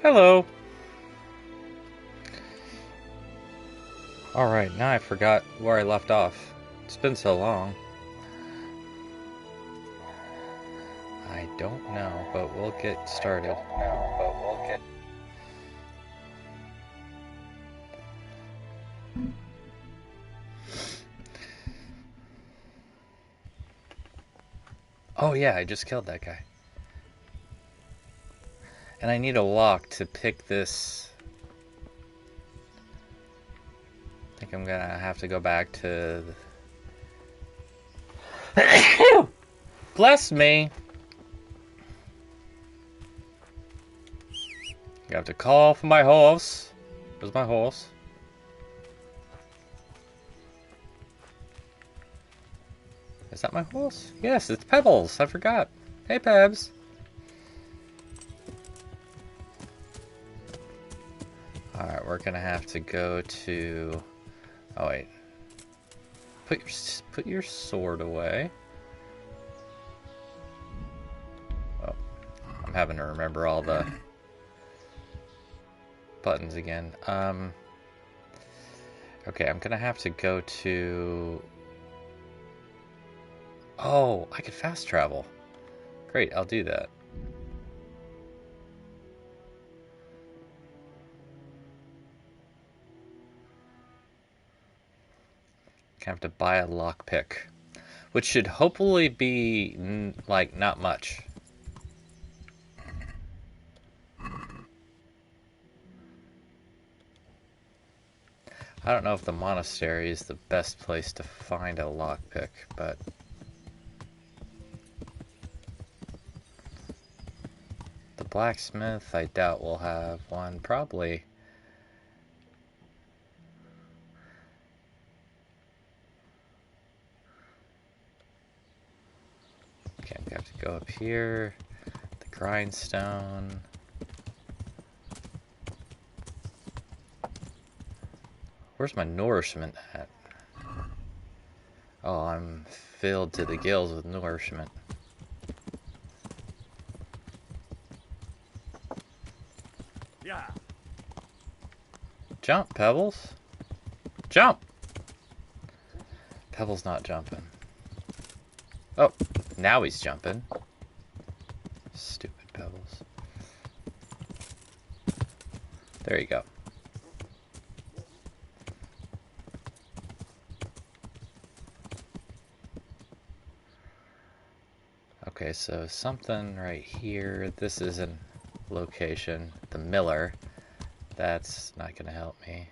Hello. Alright, now I forgot where I left off. It's been so long. I don't know, but we'll get started. Oh yeah, I just killed that guy. And I need a lock to pick this. I think I'm gonna have to go back to... Bless me! You have to call for my horse. Where's my horse? Is that my horse? Yes, it's Pebbles. I forgot. Hey, Pebs. Alright, we're gonna have to go to... Oh, wait. Put your sword away. Oh, I'm having to remember all the buttons again. Okay, I'm gonna have to go to... Oh, I could fast travel. Great, I'll do that. I have to buy a lockpick, which should hopefully be, like, not much. I don't know if the monastery is the best place to find a lockpick, but... The blacksmith, I doubt we'll have one. Probably. Okay, I'm gonna have to go up here. The grindstone. Where's my nourishment at? Oh, I'm filled to the gills with nourishment. Yeah. Jump, Pebbles. Jump! Pebbles not jumping. Oh, now he's jumping. Stupid Pebbles. There you go. Okay, so something right here. This is a location. The miller. That's not going to help me.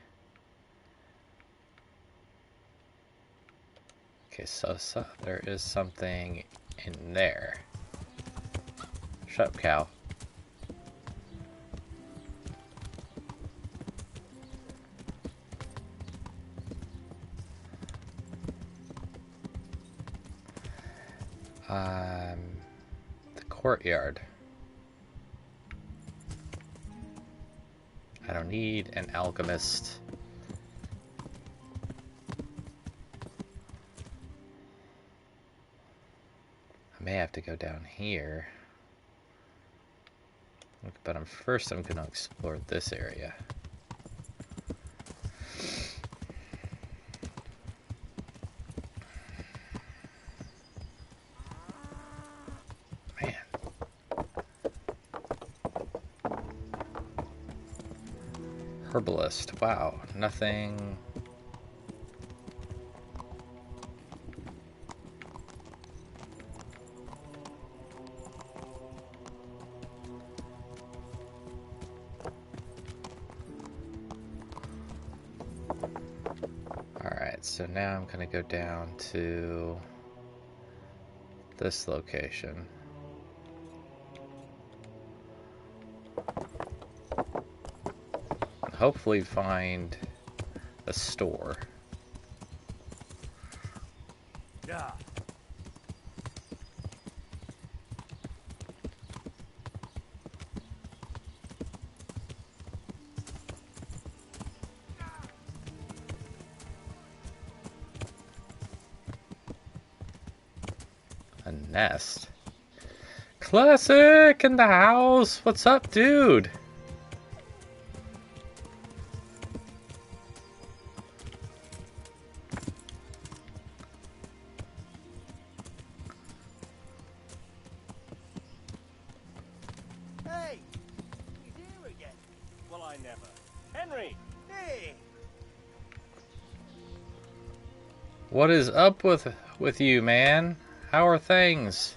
Okay, so there is something in there. Shut up, cow. The courtyard. I don't need an alchemist. I may have to go down here. But first I'm going to explore this area. Man. Herbalist. Wow. Nothing... So now I'm going to go down to this location. Hopefully find a store. Yeah. A nest. Classic in the house. What's up, dude? never. Henry! Hey! What is up with you, man? How are things?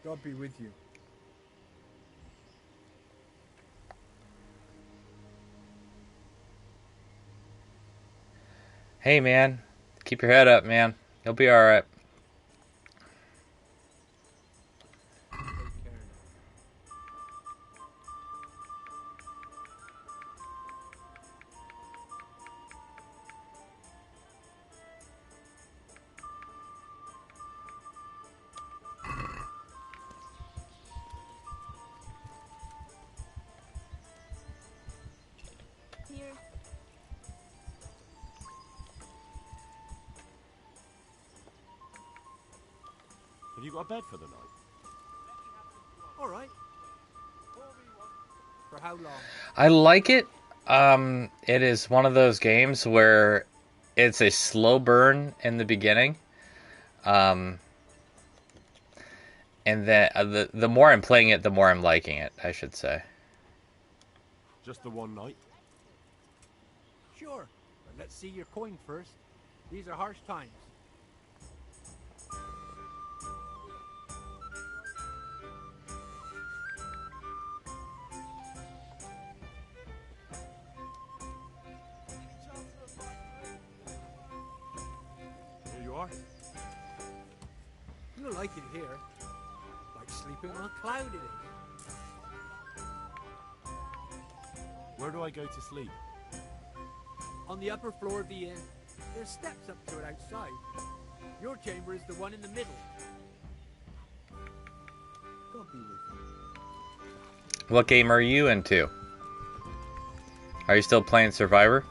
God be with you. Hey, man. Keep your head up, man. You'll be alright. Take care now. Here. Have you got a bed for the night? All right. For how long? I like it. It is one of those games where it's a slow burn in the beginning. And then the more I'm playing it, the more I'm liking it, I should say. Just the one night? Sure. But let's see your coin first. These are harsh times. Here you are. You don't like it here. Like sleeping on a cloud it is. Where do I go to sleep? On the upper floor of the inn. There's steps up to it outside. Your chamber is the one in the middle. God be with you. What game are you into? Are you still playing Survivor?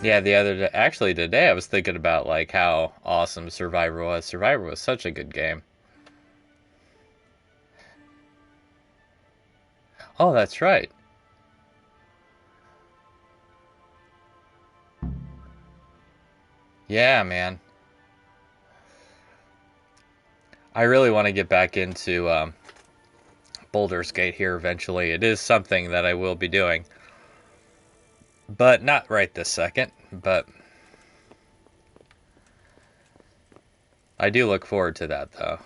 Yeah, the other day, actually today, I was thinking about like how awesome Survivor was. Survivor was such a good game. Oh, that's right. Yeah, man. I really want to get back into Baldur's Gate here eventually. It is something that I will be doing. But not right this second. But I do look forward to that, though.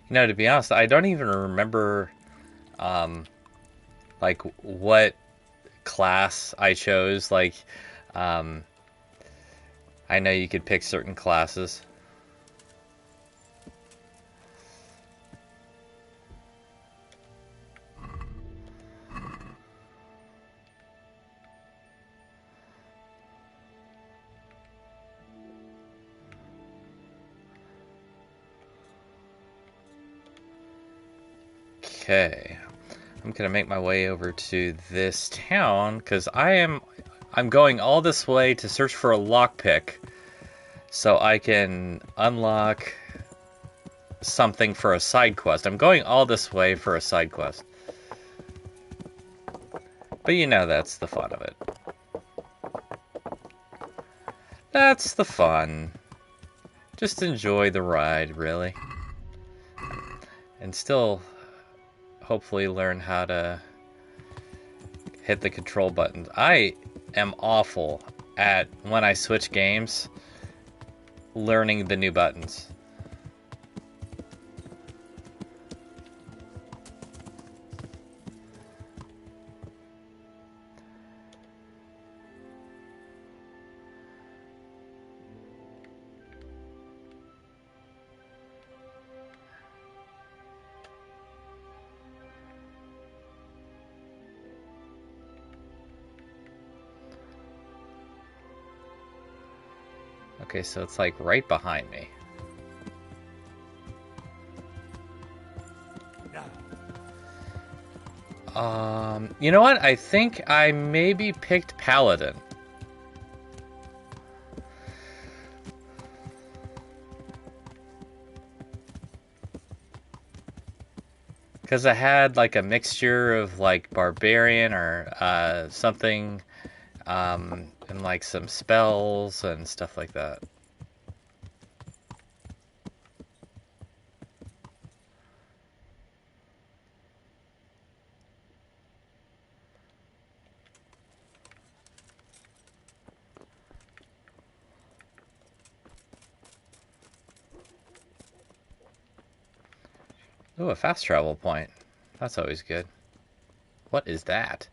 You know, to be honest, I don't even remember, like, what class I chose. Like, I know you could pick certain classes. Okay, I'm gonna make my way over to this town because I'm going all this way to search for a lockpick so I can unlock something for a side quest. I'm going all this way for a side quest. But you know that's the fun of it. That's the fun. Just enjoy the ride, really. And still hopefully learn how to hit the control buttons. I am awful at, when I switch games, learning the new buttons. Okay, so it's like right behind me. You know what? I think I maybe picked Paladin. Because I had like a mixture of like barbarian or something, and like some spells and stuff like that. Ooh, a fast travel point. That's always good. What is that?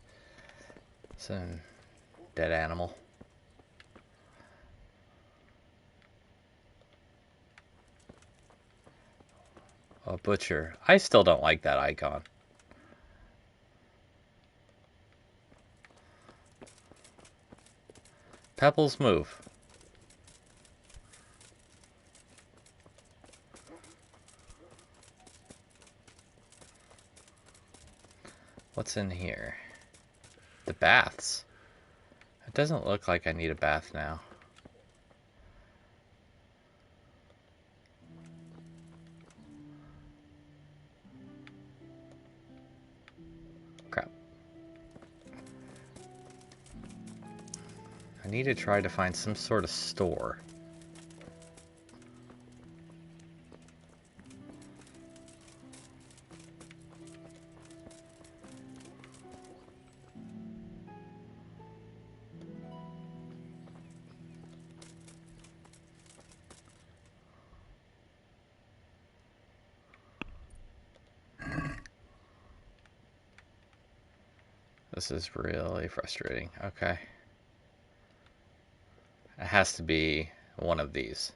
It's a dead animal. A butcher. I still don't like that icon. Pebbles move. What's in here? The baths. It doesn't look like I need a bath now. Crap. I need to try to find some sort of store. This is really frustrating. Okay. It has to be one of these.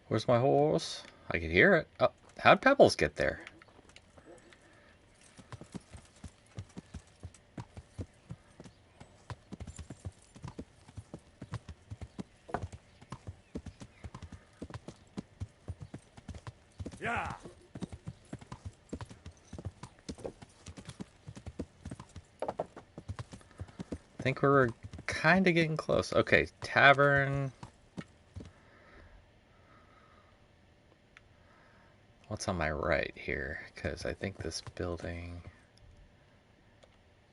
Where's my horse? I could hear it. Oh, how'd Pebbles get there? Yeah. I think we're kind of getting close. Okay, tavern. What's on my right here? Because I think this building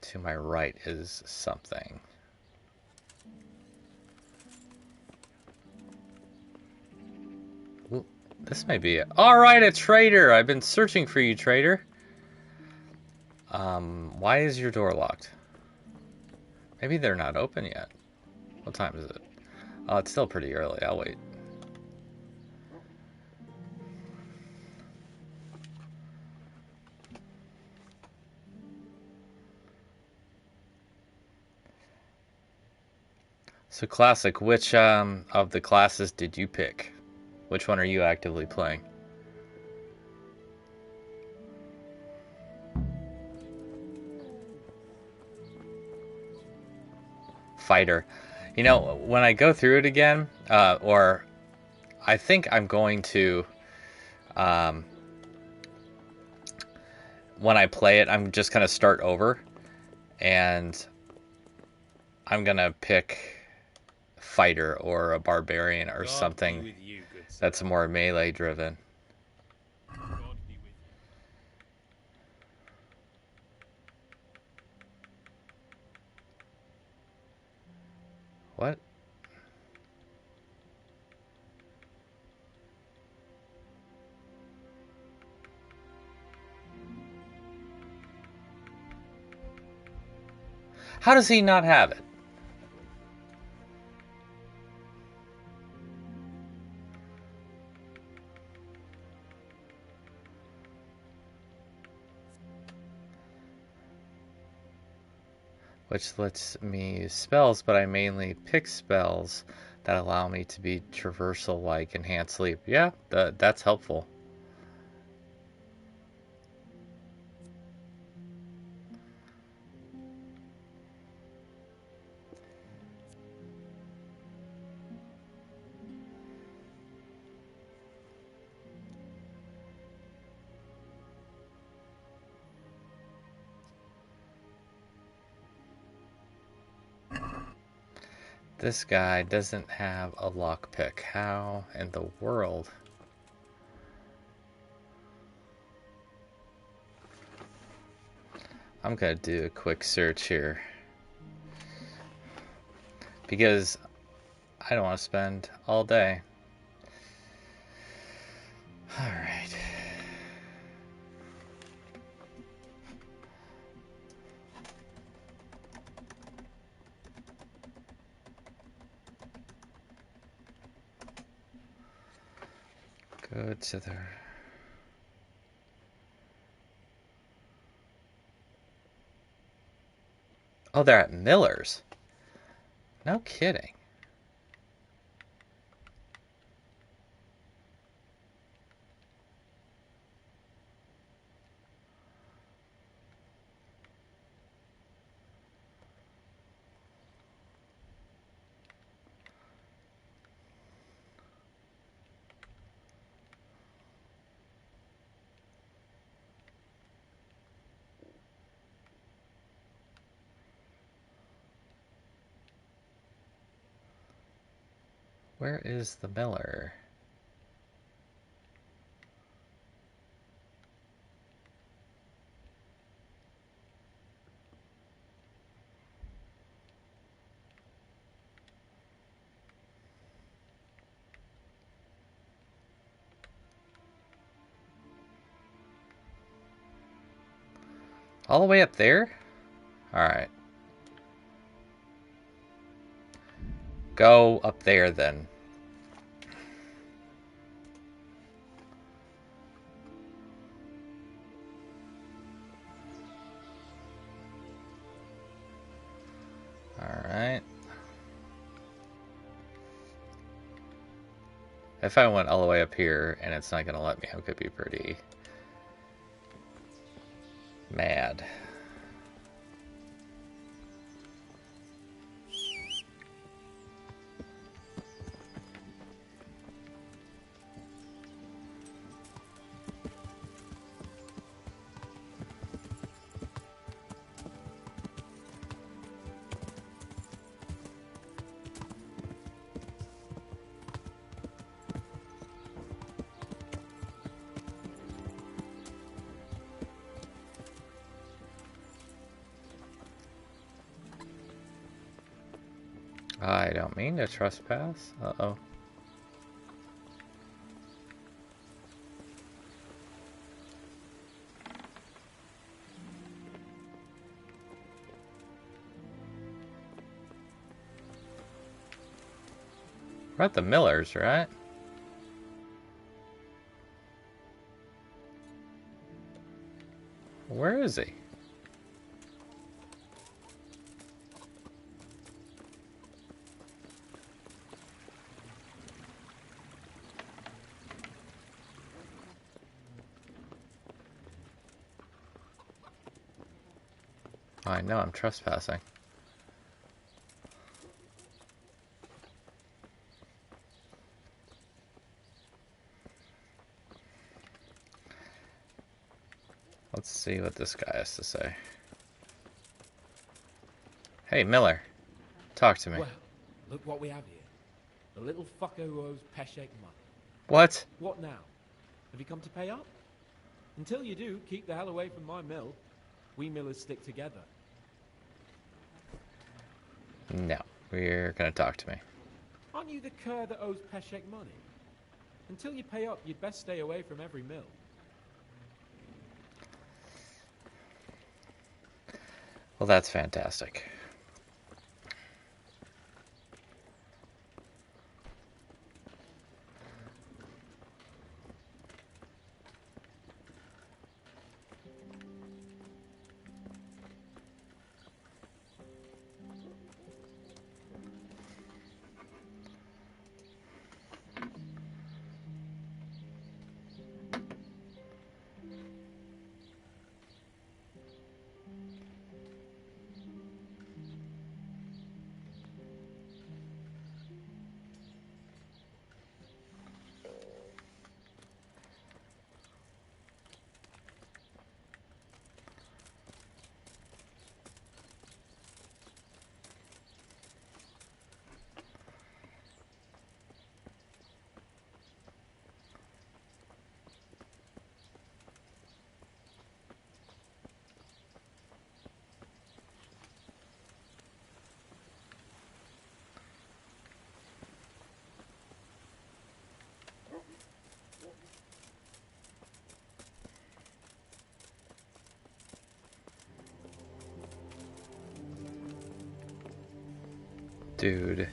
to my right is something. Ooh, this may be it. All right, a trader. I've been searching for you, trader. Why is your door locked? Maybe they're not open yet. What time is it? Oh, it's still pretty early. I'll wait. So, Classic, which of the classes did you pick? Which one are you actively playing? Fighter. You know, when I go through it again, or I think I'm going to, when I play it, I'm just going to start over, and I'm going to pick Fighter or a Barbarian or something that's more melee driven. What? How does he not have it? Which lets me use spells, but I mainly pick spells that allow me to be traversal like enhanced sleep. Yeah, that's helpful. This guy doesn't have a lockpick. How in the world? I'm gonna do a quick search here. Because I don't want to spend all day. Alright. Go to the... Oh, they're at Miller's. No kidding. Where is the Miller? All the way up there? Alright. Go up there then. Alright. If I went all the way up here and it's not gonna let me, I could be pretty mad. I don't mean to trespass. Uh-oh. We're at the Millers, right? Where is he? I know I'm trespassing. Let's see what this guy has to say. Hey, Miller. Talk to me. Well, look what we have here. The little fucker who owes Peshek money. What? What now? Have you come to pay up? Until you do, keep the hell away from my mill. We millers stick together. No. We're gonna talk to me. Aren't you the cur that owes Peshek money? Until you pay up, you'd best stay away from every mill. Well, that's fantastic. Dude.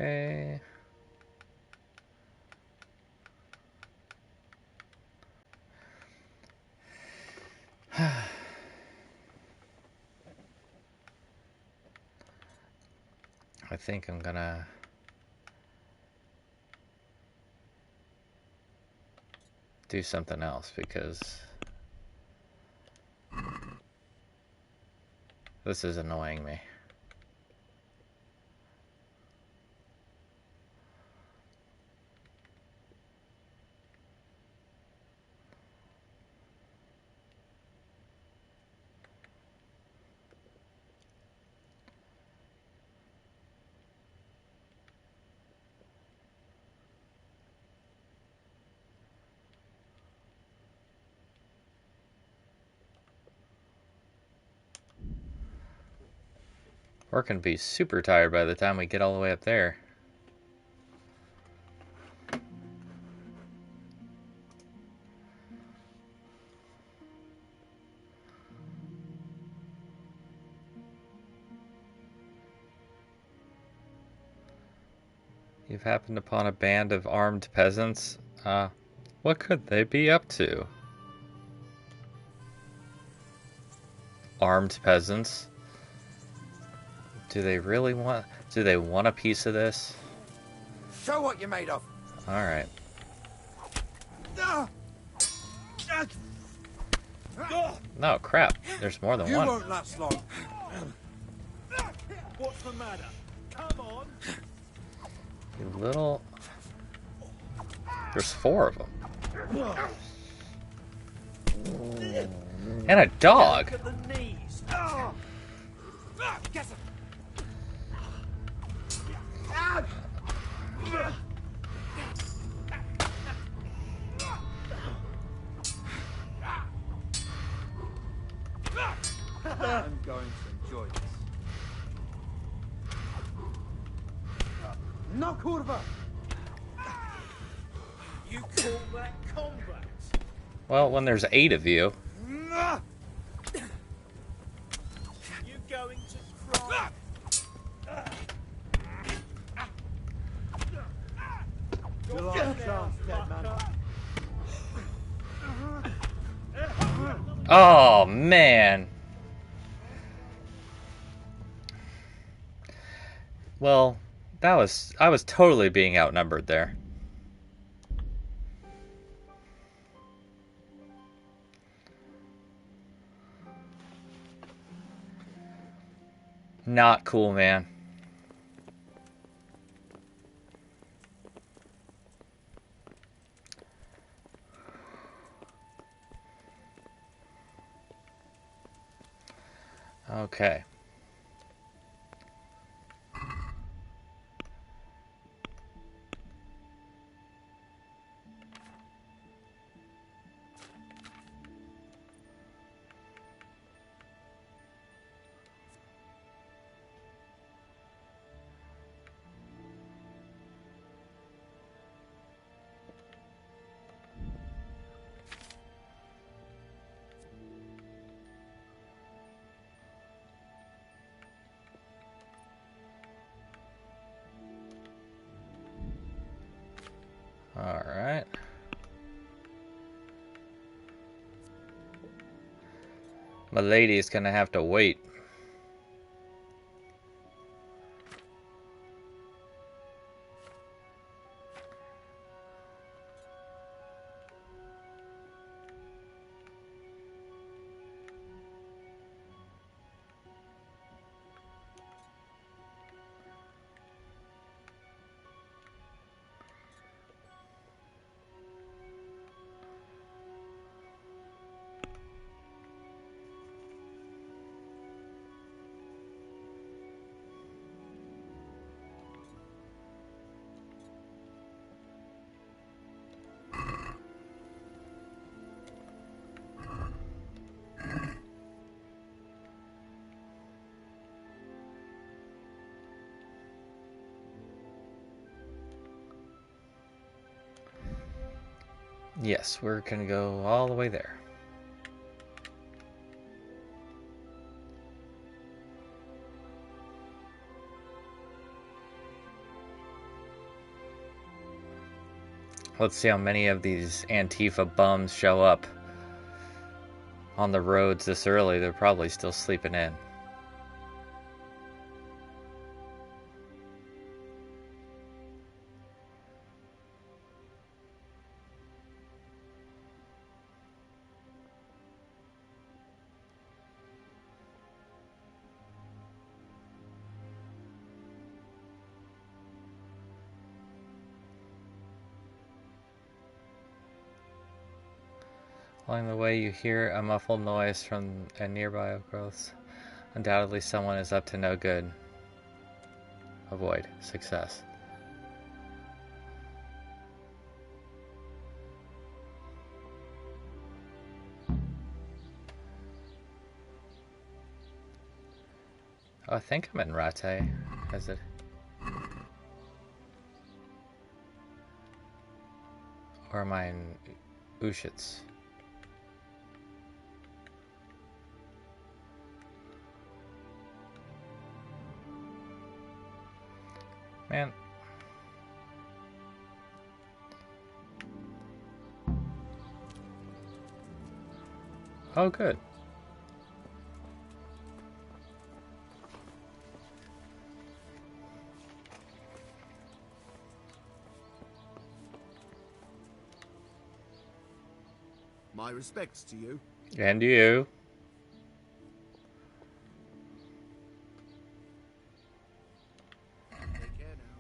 Okay. I think I'm gonna do something else because this is annoying me. We're gonna be super tired by the time we get all the way up there. You've happened upon a band of armed peasants? What could they be up to? Armed peasants? Do they really want... Do they want a piece of this? Show what you're made of. Alright. No, crap. There's more than You one. won't last long. What's the matter? Come on. You little... There's 4 of them. And a dog. Look at the knees. Get him. I'm going to enjoy this. No curva. You call that combat? Well, when there's 8 of you. You going to cry? Your last chance, dead man. Oh, man. Well, I was totally being outnumbered there. Not cool, man. Okay. All right. My lady is gonna have to wait. Yes, we're gonna go all the way there. Let's see how many of these Antifa bums show up on the roads this early. They're probably still sleeping in. Along the way, you hear a muffled noise from a nearby growth. Undoubtedly, someone is up to no good. Avoid. Success. Oh, I think I'm in Rate. Is it? Or am I in Ushitz? Man. Oh, good. My respects to you. And you. Take care now.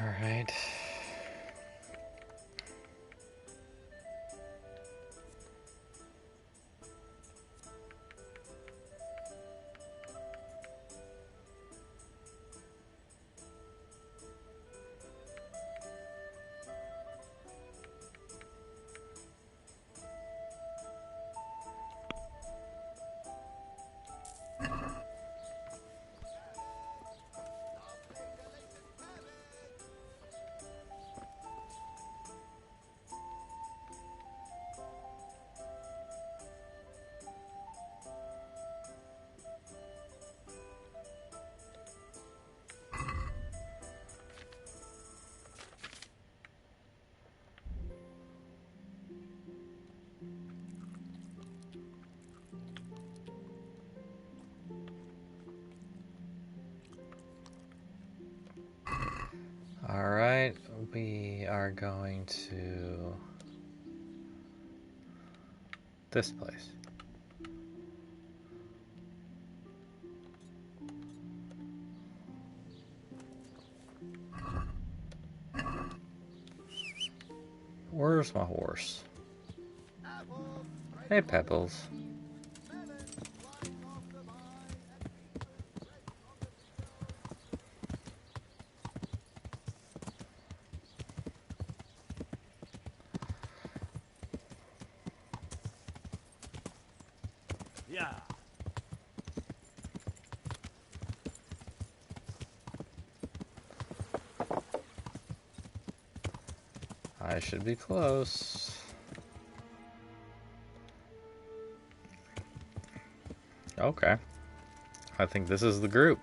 All right. All right, we are going to this place. Where's my horse? Hey, Pebbles. Yeah. I should be close. Okay. I think this is the group.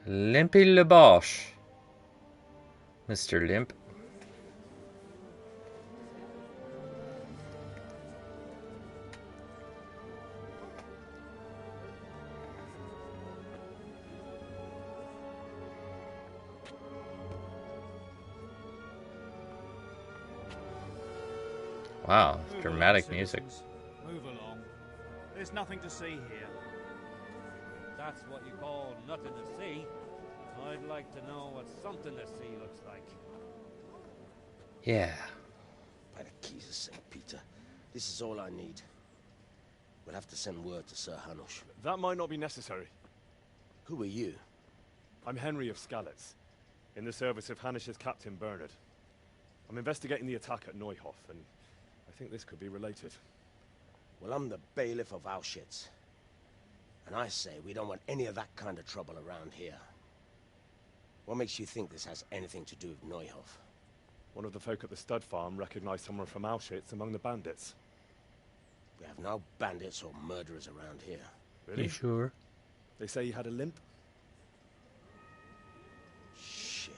Limpy Le Bosch. Mr. Limp. Wow, Move along, dramatic music. citizens. Move along. there's nothing to see here. That's what you call nothing to see. I'd like to know what something to see looks like. Yeah. By the keys of St. Peter, this is all I need. We'll have to send word to Sir Hanush. That might not be necessary. Who are you? I'm Henry of Skalitz, in the service of Hanush's Captain Bernard. I'm investigating the attack at Neuhof, and I think this could be related. Well, I'm the bailiff of Auschwitz. And I say we don't want any of that kind of trouble around here. What makes you think this has anything to do with Neuhof? One of the folk at the stud farm recognized someone from Auschwitz among the bandits. We have no bandits or murderers around here. Really? You sure? They say he had a limp? Shit.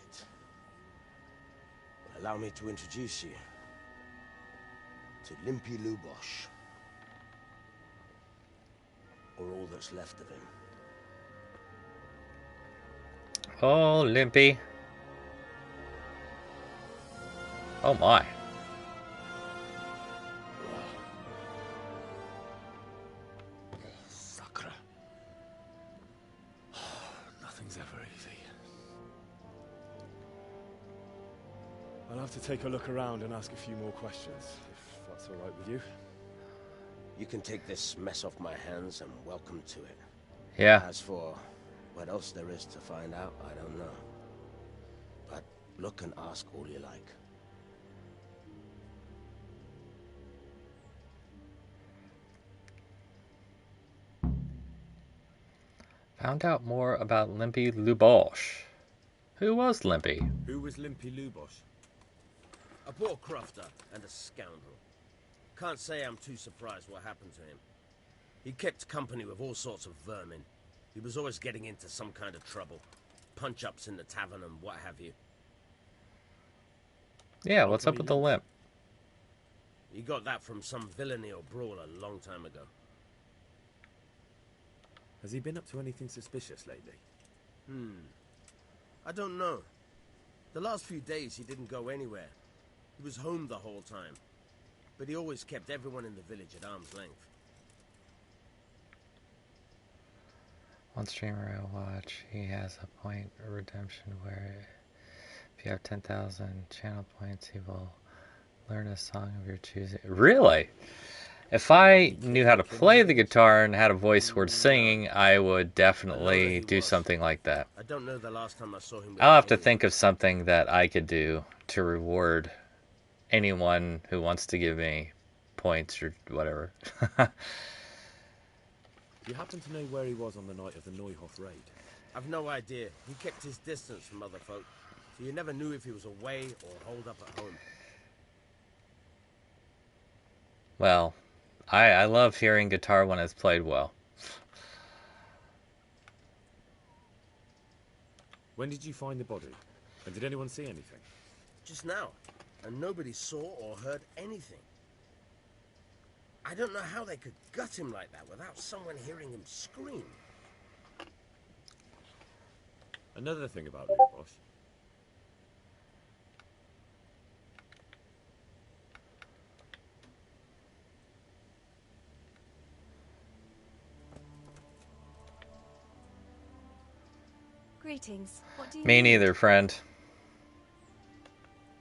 Well, allow me to introduce you to Limpy Lubosh. Or all that's left of him. Oh, Limpy. Oh my. Sakra. Nothing's ever easy. I'll have to take a look around and ask a few more questions, if that's all right with you. You can take this mess off my hands and welcome to it. Yeah. As for what else there is to find out, I don't know. But look and ask all you like. Found out more about Limpy Lubosh. Who was Limpy? Who was Limpy Lubosh? A poor crofter and a scoundrel. Can't say I'm too surprised what happened to him. He kept company with all sorts of vermin. He was always getting into some kind of trouble. Punch-ups in the tavern and what have you. Yeah, what's up with the limp? He got that from some villainy or brawl a long time ago. Has he been up to anything suspicious lately? I don't know. The last few days he didn't go anywhere. He was home the whole time. But he always kept everyone in the village at arm's length. One streamer I watch, he has a point of redemption where if you have 10,000 channel points, he will learn a song of your choosing. Really? If I knew how to play the guitar and had a voice worth singing, I would definitely do something like that. I don't know the last time I saw him. I'll have to think of something that I could do to reward anyone who wants to give me points or whatever. Do you happen to know where he was on the night of the Neuhof raid? I've no idea. He kept his distance from other folk, so you never knew if he was away or holed up at home. Well, I love hearing guitar when it's played well. When did you find the body? And did anyone see anything? Just now, and nobody saw or heard anything. I don't know how they could gut him like that without someone hearing him scream. Another thing about Lubosh. Greetings. What do you Me need? neither, friend.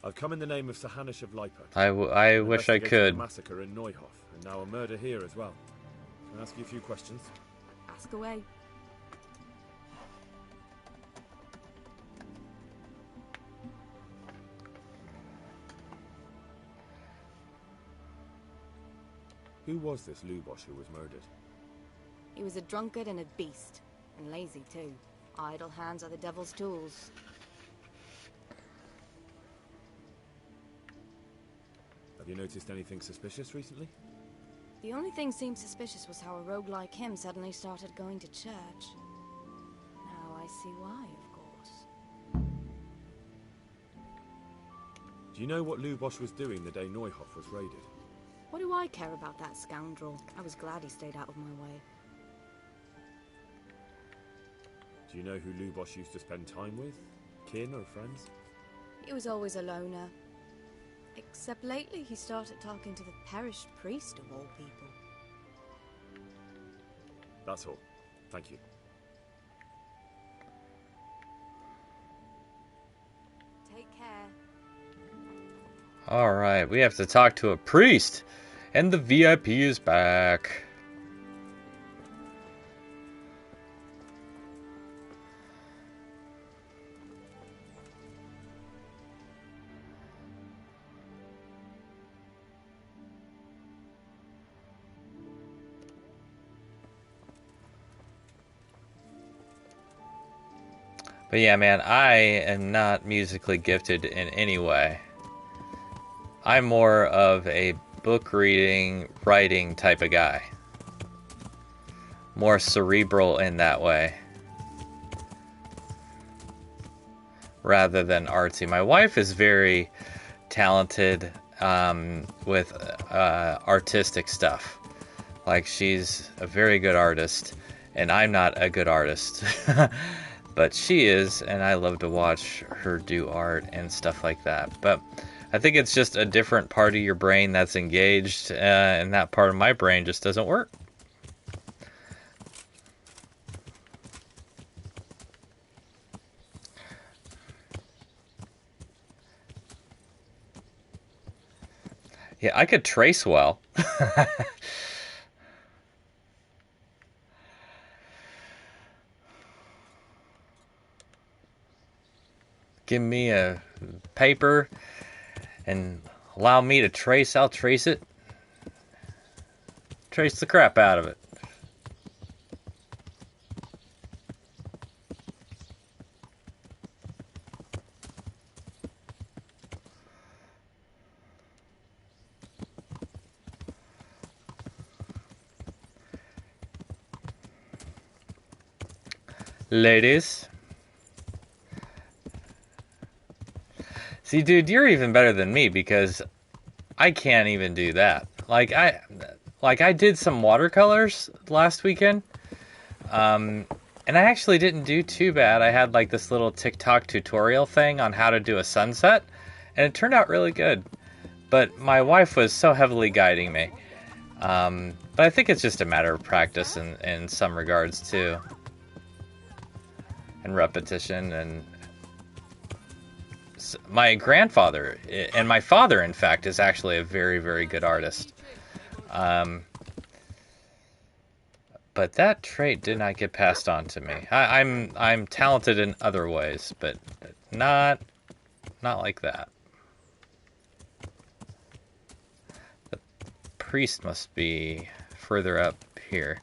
I've come in the name of Sir Hanush of Lippert. I wish I could. A massacre in Neuhof, and now a murder here as well. Can I ask you a few questions? Ask away. Who was this Lubosh who was murdered? He was a drunkard and a beast. And lazy, too. Idle hands are the devil's tools. Have you noticed anything suspicious recently? The only thing seemed suspicious was how a rogue like him suddenly started going to church. Now I see why, of course. Do you know what Lubosh was doing the day Neuhof was raided? What do I care about that scoundrel? I was glad he stayed out of my way. Do you know who Lubosh used to spend time with? Kin or friends? He was always a loner. Except lately he started talking to the parish priest of all people. That's all. Thank you. Take care. Alright, we have to talk to a priest. And the VIP is back. But yeah, man, I am not musically gifted in any way. I'm more of a book reading, writing type of guy. More cerebral in that way. Rather than artsy. My wife is very talented with artistic stuff. Like, she's a very good artist, and I'm not a good artist. But she is, and I love to watch her do art and stuff like that. But I think it's just a different part of your brain that's engaged, and that part of my brain just doesn't work. Yeah, I could trace well. Give me a paper and allow me to trace, I'll trace it. Trace the crap out of it. Ladies. See, dude, you're even better than me because I can't even do that. Like I did some watercolors last weekend. And I actually didn't do too bad. I had like this little TikTok tutorial thing on how to do a sunset, and it turned out really good. But my wife was so heavily guiding me. But I think it's just a matter of practice in some regards too. And repetition. And my grandfather and my father, in fact, is actually a very, very good artist. But that trait did not get passed on to me. I'm talented in other ways, but not like that. The priest must be further up here.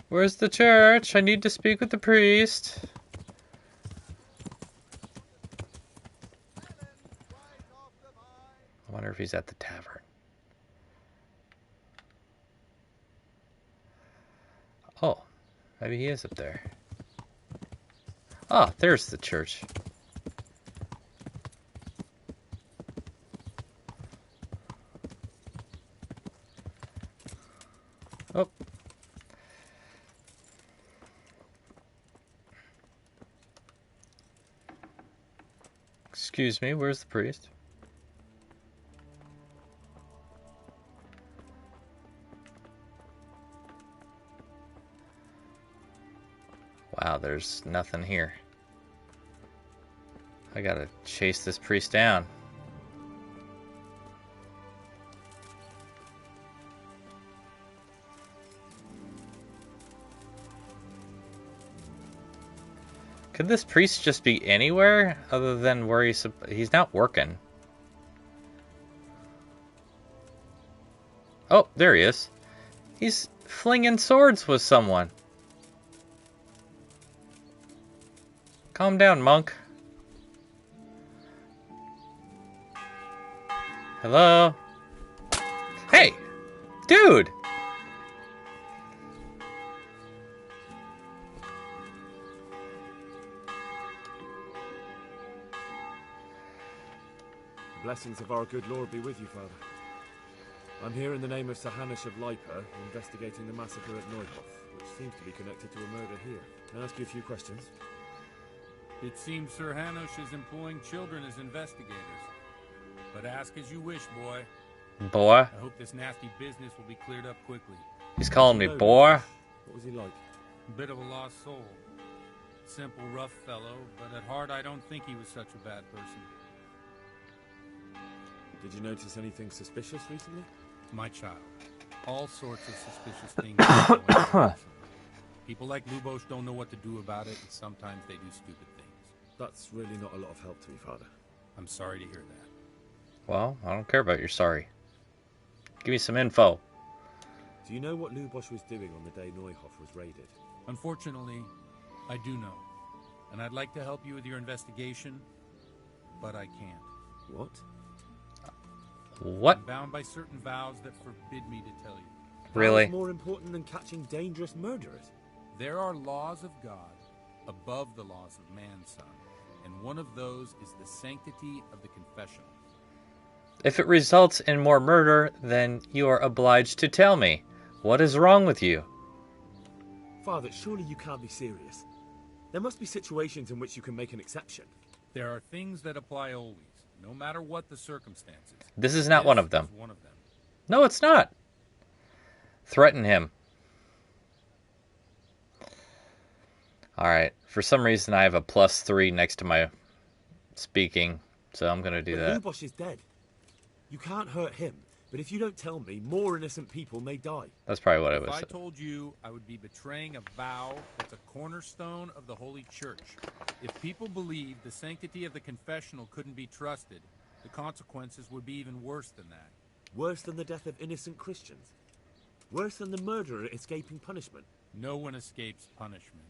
Where's the church? I need to speak with the priest. I wonder if he's at the tavern. Oh, maybe he is up there. Oh, there's the church. Oh. Excuse me, where's the priest? Wow, there's nothing here. I gotta chase this priest down. Could this priest just be anywhere other than where he's not working? Oh, there he is. He's flinging swords with someone. Calm down, monk. Hello? Hey! Dude! The blessings of our good Lord be with you, Father. I'm here in the name of Sir Hanish of Lipa, investigating the massacre at Neuhof, which seems to be connected to a murder here. Can I ask you a few questions? It seems Sir Hanush is employing children as investigators. But ask as you wish, boy. Boy? I hope this nasty business will be cleared up quickly. He's calling me boy? What was he like? Bit of a lost soul. Simple, rough fellow, but at heart I don't think he was such a bad person. Did you notice anything suspicious recently? My child. All sorts of suspicious things are going on. People like Lubosh don't know what to do about it, and sometimes they do stupid things. That's really not a lot of help to me, Father. I'm sorry to hear that. Well, I don't care about your sorry. Give me some info. Do you know what Lubosh was doing on the day Neuhoff was raided? Unfortunately, I do know. And I'd like to help you with your investigation, but I can't. What? What? I'm bound by certain vows that forbid me to tell you. Really? That's more important than catching dangerous murderers. There are laws of God above the laws of man's son, and one of those is the sanctity of the confessional. If it results in more murder, then you are obliged to tell me. What is wrong with you? Father, surely you can't be serious. There must be situations in which you can make an exception. There are things that apply always, no matter what the circumstances. This is not one of them. One of them. No, it's not. Threaten him. Alright, for some reason I have a +3 next to my speaking, so I'm going to do that. Lubosh is dead. You can't hurt him, but if you don't tell me, more innocent people may die. That's probably what I would If say. I told you, I would be betraying a vow that's a cornerstone of the Holy Church. If people believed the sanctity of the confessional couldn't be trusted, the consequences would be even worse than that. Worse than the death of innocent Christians? Worse than the murderer escaping punishment? No one escapes punishment.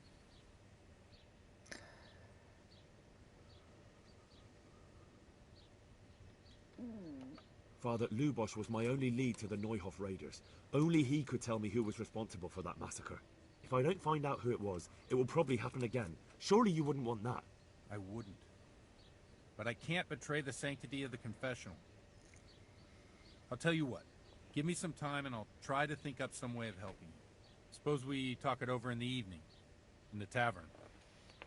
Father, Lubosh was my only lead to the Neuhoff raiders. Only he could tell me who was responsible for that massacre. If I don't find out who it was, it will probably happen again. Surely you wouldn't want that. I wouldn't. But I can't betray the sanctity of the confessional. I'll tell you what. Give me some time and I'll try to think up some way of helping you. Suppose we talk it over in the evening. In the tavern.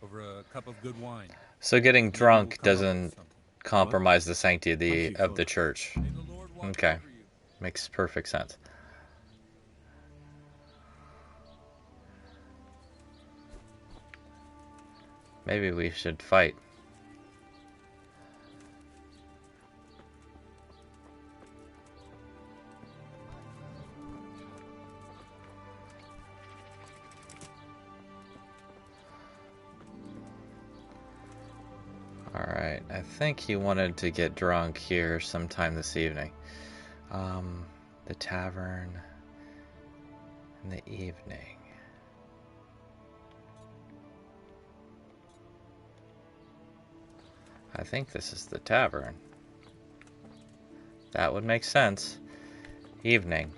Over a cup of good wine. So getting drunk doesn't compromise the sanctity of the church. Okay. Makes perfect sense. Maybe we should fight. Alright, I think he wanted to get drunk here sometime this evening. The tavern in the evening. I think this is the tavern. That would make sense. Evening.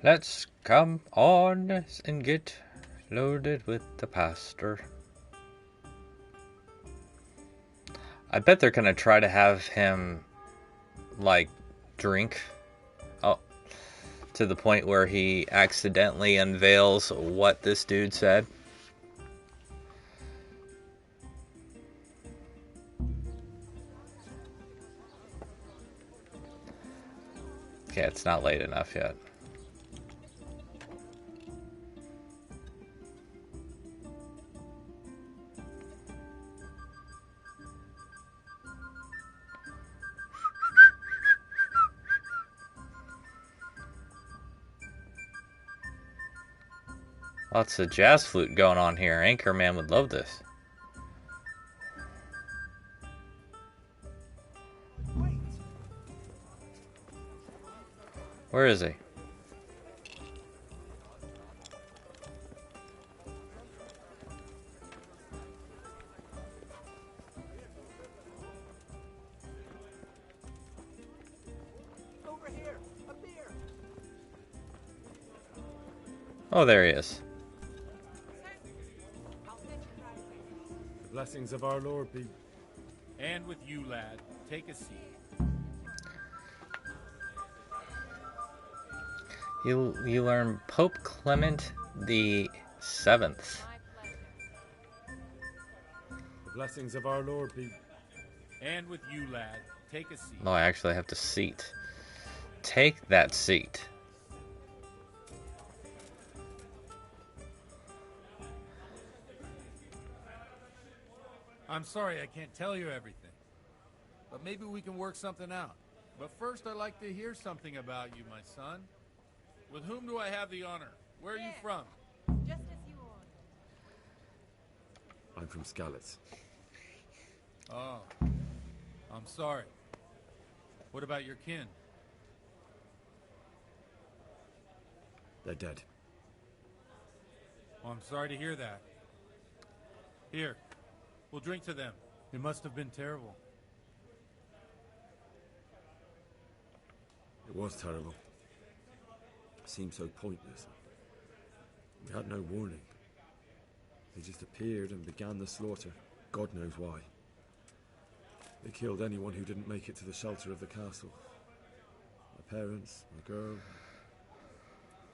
Let's come on and get loaded with the pastor. I bet they're gonna try to have him, like, drink. Oh, to the point where he accidentally unveils what this dude said. Okay, it's not late enough yet. Lots of jazz flute going on here. Anchorman would love this. Where is he? Over here, a beer. Oh, there he is. The blessings of our Lord be And with you, lad. Take a seat. You learn Pope Clement the Seventh. The blessings of our Lord be... And with you, lad. Take a seat. Oh, I actually have to seat. Take that seat. I'm sorry I can't tell you everything. But maybe we can work something out. But first I'd like to hear something about you, my son. With whom do I have the honor? Where are you from? Just as you ordered. I'm from Skalitz. Oh. I'm sorry. What about your kin? They're dead. Oh, I'm sorry to hear that. Here. We'll drink to them. It must have been terrible. It was terrible. It seemed so pointless. We had no warning. They just appeared and began the slaughter. God knows why. They killed anyone who didn't make it to the shelter of the castle. My parents, my girl,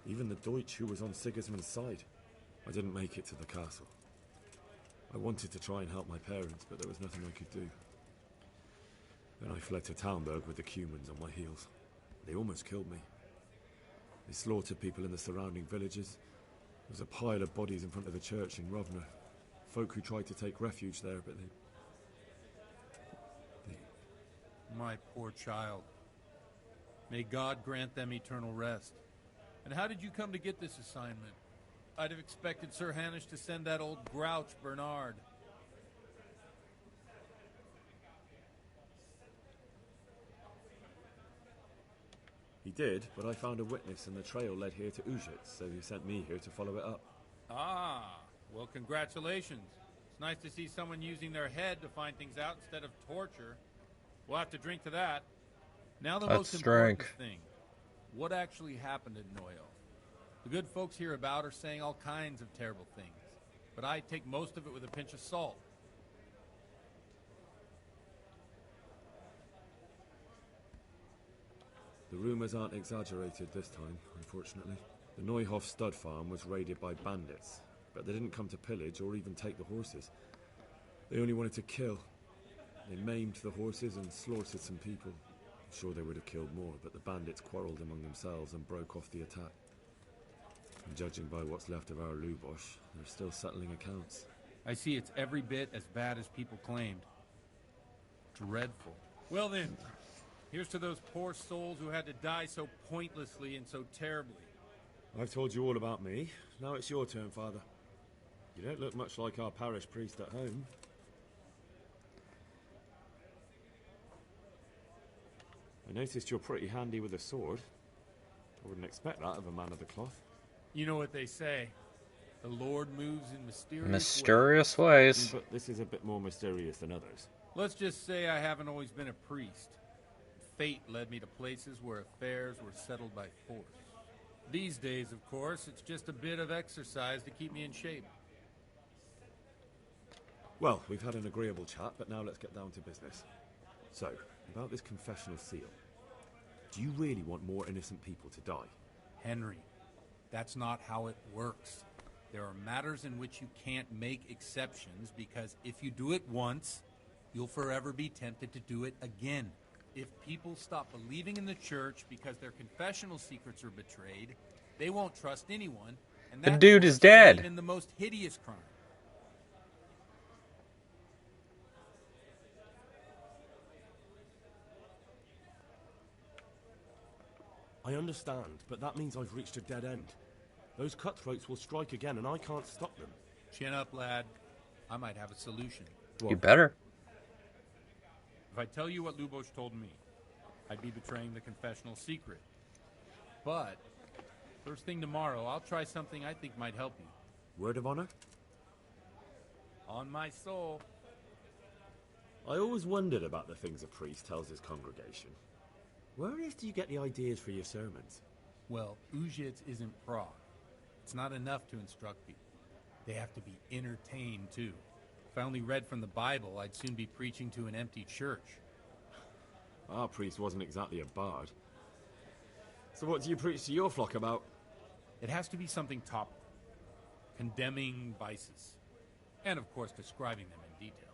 even the Deutsch who was on Sigismund's side. I didn't make it to the castle. I wanted to try and help my parents, but there was nothing I could do. Then I fled to Talmberg with the Cumans on my heels. They almost killed me. They slaughtered people in the surrounding villages. There was a pile of bodies in front of the church in Rovna. Folk who tried to take refuge there, but they... My poor child. May God grant them eternal rest. And how did you come to get this assignment? I'd have expected Sir Hanish to send that old grouch, Bernard. He did, but I found a witness and the trail led here to Ujitz, so he sent me here to follow it up. Ah, well, congratulations. It's nice to see someone using their head to find things out instead of torture. We'll have to drink to that. Now the most important thing. What actually happened at Noyo? The good folks hereabout are saying all kinds of terrible things, but I take most of it with a pinch of salt. The rumors aren't exaggerated this time, unfortunately. The Neuhof stud farm was raided by bandits, but they didn't come to pillage or even take the horses. They only wanted to kill. They maimed the horses and slaughtered some people. I'm sure they would have killed more, but the bandits quarreled among themselves and broke off the attack. And judging by what's left of our Lubosh, they're still settling accounts. I see it's every bit as bad as people claimed. Dreadful. Well then, here's to those poor souls who had to die so pointlessly and so terribly. I've told you all about me. Now it's your turn, Father. You don't look much like our parish priest at home. I noticed you're pretty handy with a sword. I wouldn't expect that of a man of the cloth. You know what they say. The Lord moves in mysterious ways. But this is a bit more mysterious than others. Let's just say I haven't always been a priest. Fate led me to places where affairs were settled by force. These days, of course, it's just a bit of exercise to keep me in shape. Well, we've had an agreeable chat, but now let's get down to business. So, about this confessional seal. Do you really want more innocent people to die? Henry, that's not how it works. There are matters in which you can't make exceptions because if you do it once, you'll forever be tempted to do it again. If people stop believing in the church because their confessional secrets are betrayed, they won't trust anyone, and the that dude is dead. In the most hideous crime. I understand, but that means I've reached a dead end. Those cutthroats will strike again, and I can't stop them. Chin up, lad. I might have a solution. You better. If I tell you what Lubosh told me, I'd be betraying the confessional secret. But, first thing tomorrow, I'll try something I think might help you. Word of honor? On my soul. I always wondered about the things a priest tells his congregation. Where on earth do you get the ideas for your sermons? Well, Ujitz isn't Prague. It's not enough to instruct people. They have to be entertained, too. If I only read from the Bible, I'd soon be preaching to an empty church. Our priest wasn't exactly a bard. So what do you preach to your flock about? It has to be something topical, condemning vices, and of course describing them in detail.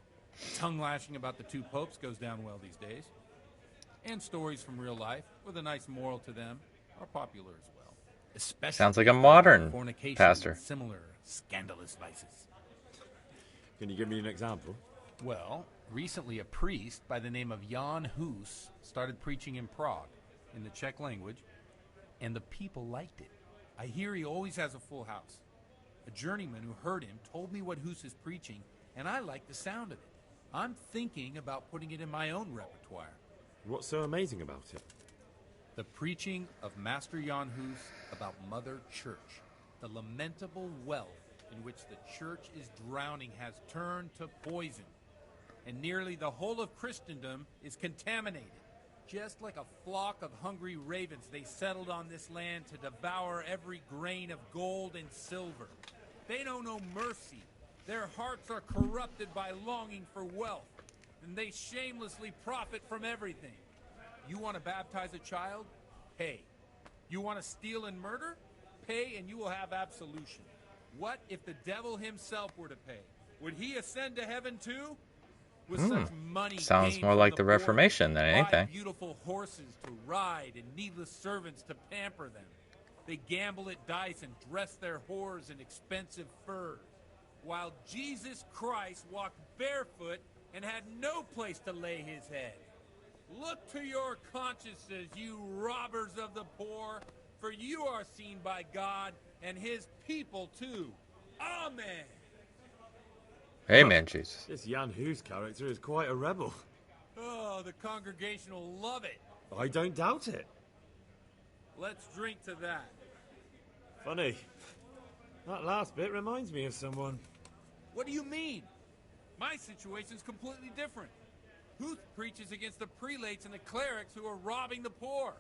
Tongue-lashing about the two popes goes down well these days. And stories from real life, with a nice moral to them, are popular as well. Especially Sounds like a modern fornication pastor. and similar scandalous vices. Can you give me an example? Well, recently a priest by the name of Jan Hus started preaching in Prague, in the Czech language, and the people liked it. I hear he always has a full house. A journeyman who heard him told me what Hus is preaching, and I like the sound of it. I'm thinking about putting it in my own repertoire. What's so amazing about it? The preaching of Master Jan Hus about Mother Church. The lamentable wealth in which the church is drowning has turned to poison, and nearly the whole of Christendom is contaminated. Just like a flock of hungry ravens, they settled on this land to devour every grain of gold and silver. They know no mercy. Their hearts are corrupted by longing for wealth, and they shamelessly profit from everything. You want to baptize a child? Pay. You want to steal and murder? Pay and you will have absolution. What if the devil himself were to pay? Would he ascend to heaven too? With such money Sounds gained more from like the poor, Reformation than buy anything. beautiful horses to ride and needless servants to pamper them. They gamble at dice and dress their whores in expensive furs, while Jesus Christ walked barefoot and had no place to lay his head. Look to your consciences, you robbers of the poor, for you are seen by God and his people too. Amen. Amen, Jesus. This Jan Hus character is quite a rebel. Oh, the congregation will love it. I don't doubt it. Let's drink to that. Funny. That last bit reminds me of someone. What do you mean? My situation's completely different. Huth preaches against the prelates and the clerics who are robbing the poor.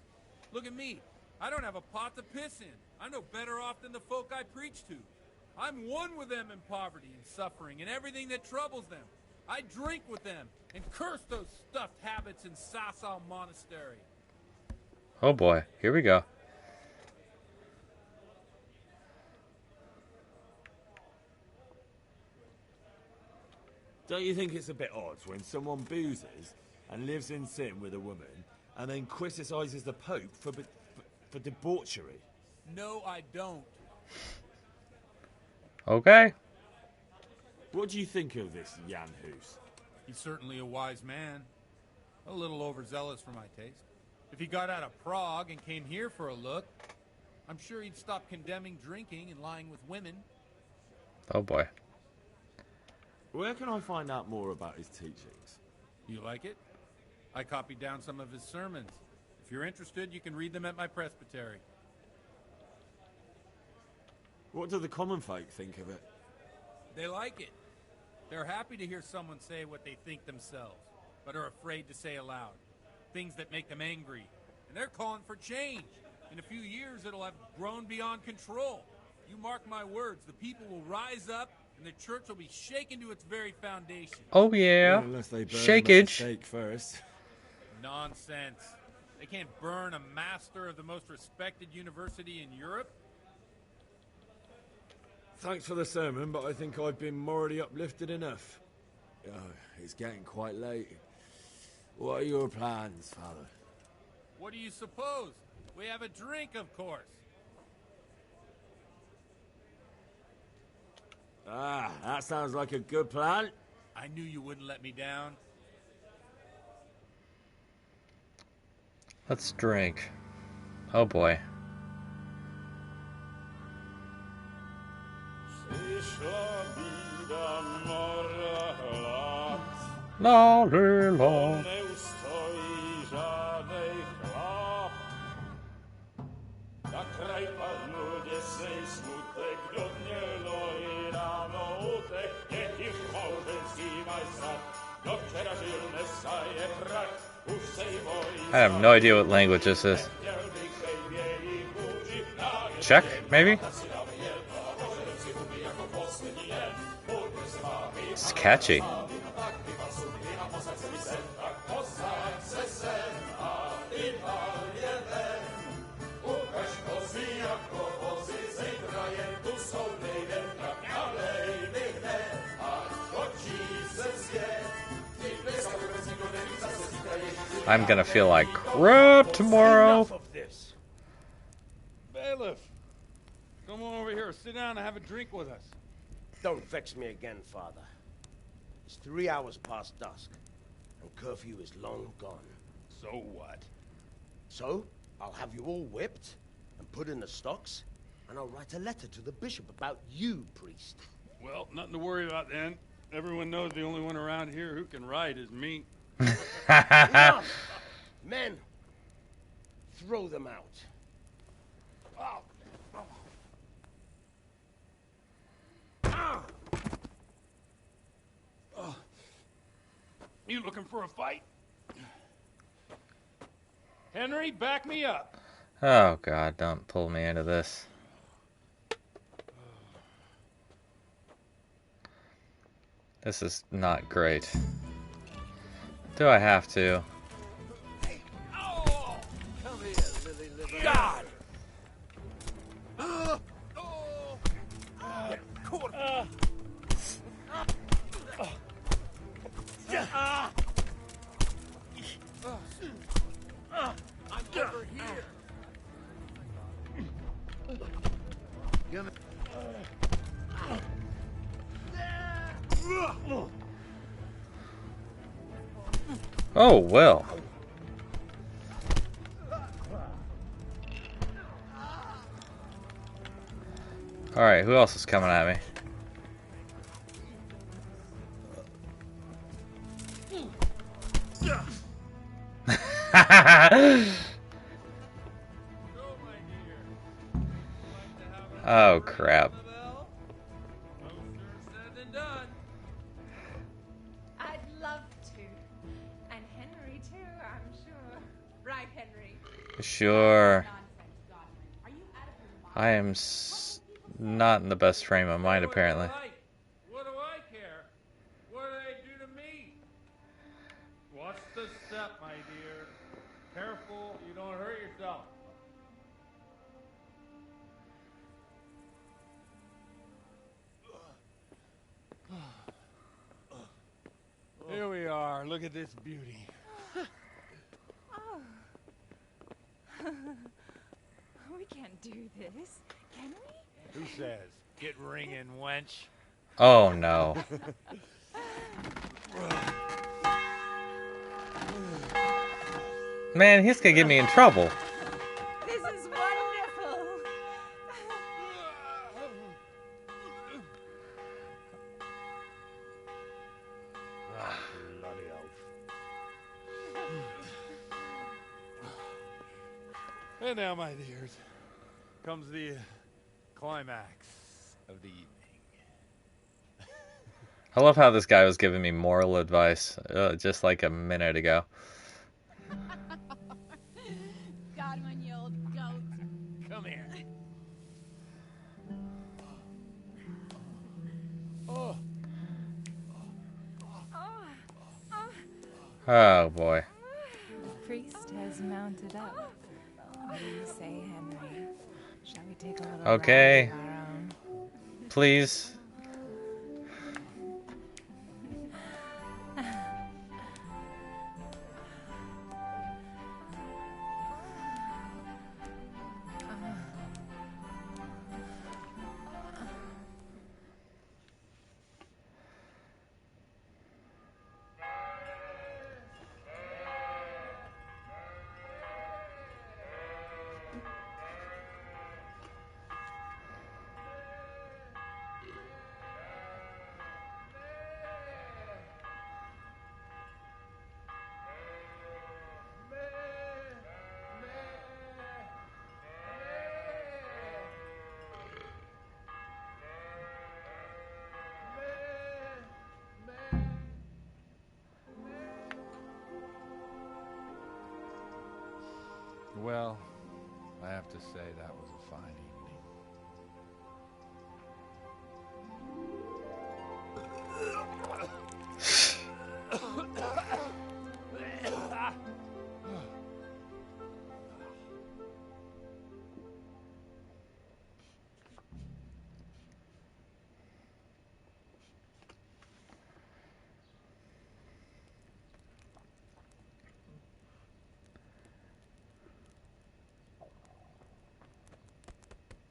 Look at me. I don't have a pot to piss in. I'm no better off than the folk I preach to. I'm one with them in poverty and suffering and everything that troubles them. I drink with them and curse those stuffed habits in Sasau Monastery. Oh boy, here we go. Don't you think it's a bit odd when someone boozes and lives in sin with a woman and then criticises the Pope for debauchery? No, I don't. Okay. What do you think of this Jan Hus? He's certainly a wise man. A little overzealous for my taste. If he got out of Prague and came here for a look, I'm sure he'd stop condemning drinking and lying with women. Oh boy. Where can I find out more about his teachings? You like it? I copied down some of his sermons. If you're interested, you can read them at my presbytery. What do the common folk think of it? They like it. They're happy to hear someone say what they think themselves, but are afraid to say aloud. Things that make them angry. And they're calling for change. In a few years, it'll have grown beyond control. You mark my words, the people will rise up, and the church will be shaken to its very foundation. Oh yeah. Well, unless they burn Shakeage. him at the stake first. Nonsense. They can't burn a master of the most respected university in Europe. Thanks for the sermon, but I think I've been morally uplifted enough. Oh, it's getting quite late. What are your plans, Father? What do you suppose? We have a drink, of course. Ah, that sounds like a good plan. I knew you wouldn't let me down. Let's drink. Oh boy. La la la. I have no idea what language this is. Czech, maybe? It's catchy. I'm gonna feel like crap tomorrow. Enough of this. Bailiff, come on over here. Sit down and have a drink with us. Don't vex me again, Father. It's 3 hours past dusk, and curfew is long gone. So what? So, I'll have you all whipped and put in the stocks, and I'll write a letter to the bishop about you, priest. Well, nothing to worry about then. Everyone knows the only one around here who can ride is me. Enough! Men, throw them out. Oh. You looking for a fight? Henry, back me up. Oh God, don't pull me into this. This is not great. Do I have to? Oh, come here, Lily Liver. God! I'm over here. Oh well. All right, who else is coming at me? Oh crap. I'd love to. And Henry too, I'm sure. Right, Henry? Sure. Are you out of your mind? I am not in the best frame of mind apparently. What do I care? What do they do to me? What's the step, my dear? Careful, you don't hurt yourself. Here we are. Look at this beauty. Oh. We can't do this, can we? Who says? Get ringing, wench. Oh no. Man, he's gonna get me in trouble. This is wonderful. Bloody oath. And now, my dears, comes the climax of the evening. I love how this guy was giving me moral advice just like a minute ago. Got him on you old goat. Come here. Oh. Oh boy. The priest has mounted up. What do you say, Henry? Shall we take a little Okay. ride of our own? Please. Well, I have to say that was a fine evening.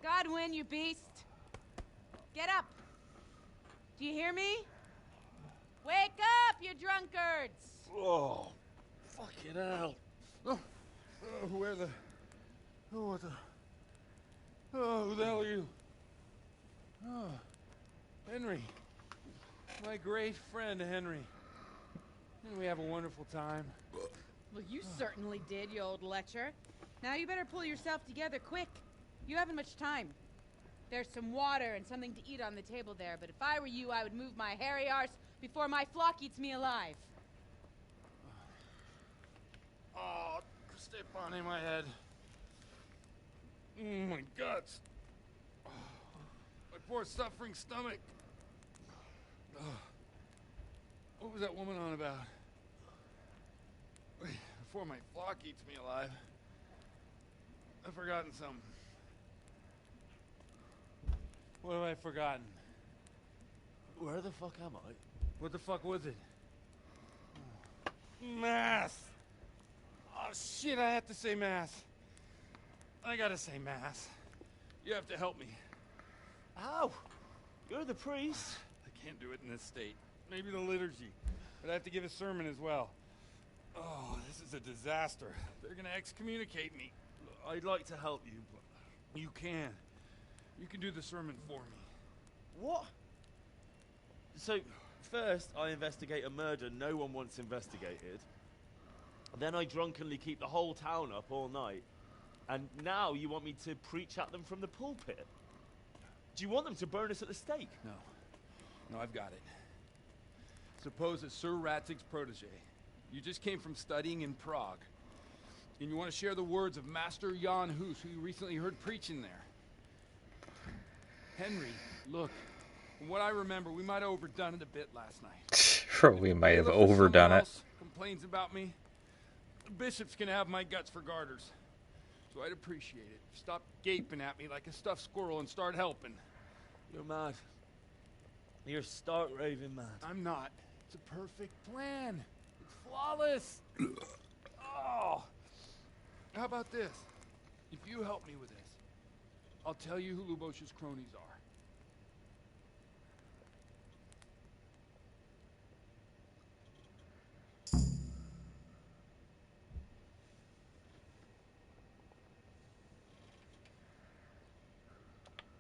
Godwin, you beast! Get up! Do you hear me? Wake up, you drunkards! Oh, fucking hell. Where the... Oh, what the... Oh, who the hell are you? Oh, Henry. My great friend, Henry. Didn't we have a wonderful time? Well, you certainly did, you old lecher. Now you better pull yourself together quick. You haven't much time. There's some water and something to eat on the table there, but if I were you, I would move my hairy arse before my flock eats me alive. Oh, step on in my head. My guts. Oh, my poor suffering stomach. Oh, what was that woman on about? Wait, before my flock eats me alive. I've forgotten something. What have I forgotten? Where the fuck am I? What the fuck was it? Mass! Oh shit, I have to say mass. I gotta say mass. You have to help me. How? You're the priest. I can't do it in this state. Maybe the liturgy. But I have to give a sermon as well. Oh, this is a disaster. They're gonna excommunicate me. I'd like to help you, but... You can. You can do the sermon for me. What? So, first I investigate a murder no one wants investigated. Then I drunkenly keep the whole town up all night. And now you want me to preach at them from the pulpit? Do you want them to burn us at the stake? No. No, I've got it. Suppose that Sir Ratzig's protege. You just came from studying in Prague. And you want to share the words of Master Jan Hus, who you recently heard preaching there. Henry, look. From what I remember, we might have overdone it a bit last night. We might have overdone it. Complains about me. The bishop's gonna have my guts for garters. So I'd appreciate it. Stop gaping at me like a stuffed squirrel and start helping. You're mad. You're stark raving mad. I'm not. It's a perfect plan. It's flawless. Oh. How about this? If you help me with this, I'll tell you who Lubosh's cronies are.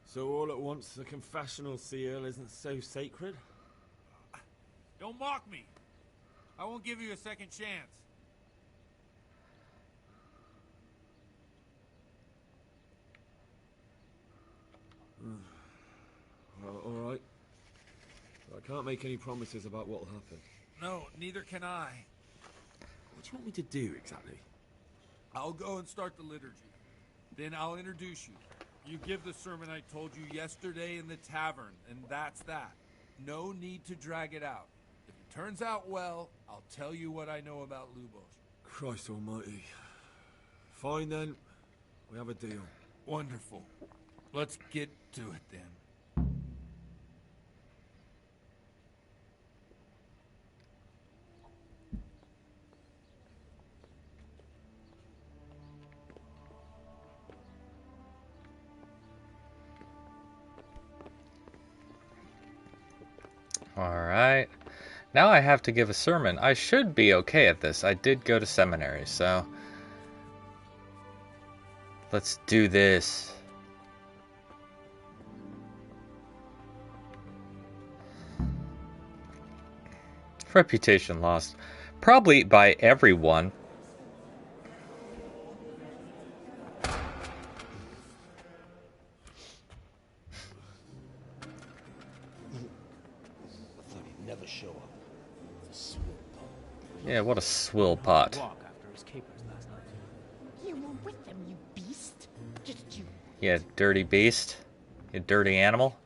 So all at once, the confessional seal isn't so sacred? Don't mock me. I won't give you a second chance. Well, all right. I can't make any promises about what'll happen. No, neither can I. What do you want me to do exactly? I'll go and start the liturgy. Then I'll introduce you. You give the sermon I told you yesterday in the tavern, and that's that. No need to drag it out. If it turns out well, I'll tell you what I know about Lubosh. Christ almighty. Fine then. We have a deal. Wonderful. Let's get to it then. Alright. Now I have to give a sermon. I should be okay at this. I did go to seminary, so... Let's do this. Reputation lost. Probably by everyone. Yeah, what a swill pot. You were with them, you beast. Just you. Yeah, dirty beast. You dirty animal.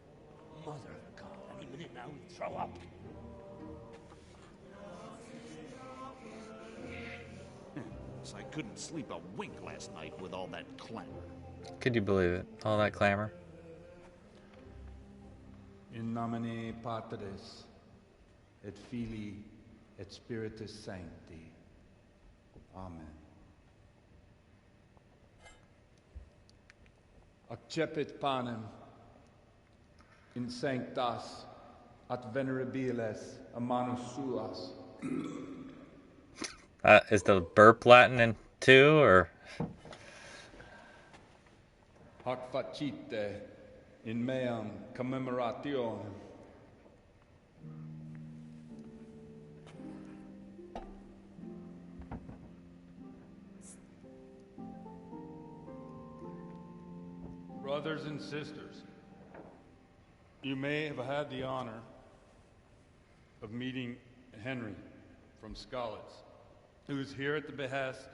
Mother of God, any minute now he'll throw up. So I couldn't sleep a wink last night with all that clamor. Could you believe it? All that clamor. In nomine Patris et Filii et Spiritus Sancti. Amen. accepit panem in sanctas at venerabiles a manus suas. Is the burp Latin in too, or? Hac facite in meam commemorationem. Brothers and sisters, you may have had the honor of meeting Henry from Skalitz, who is here at the behest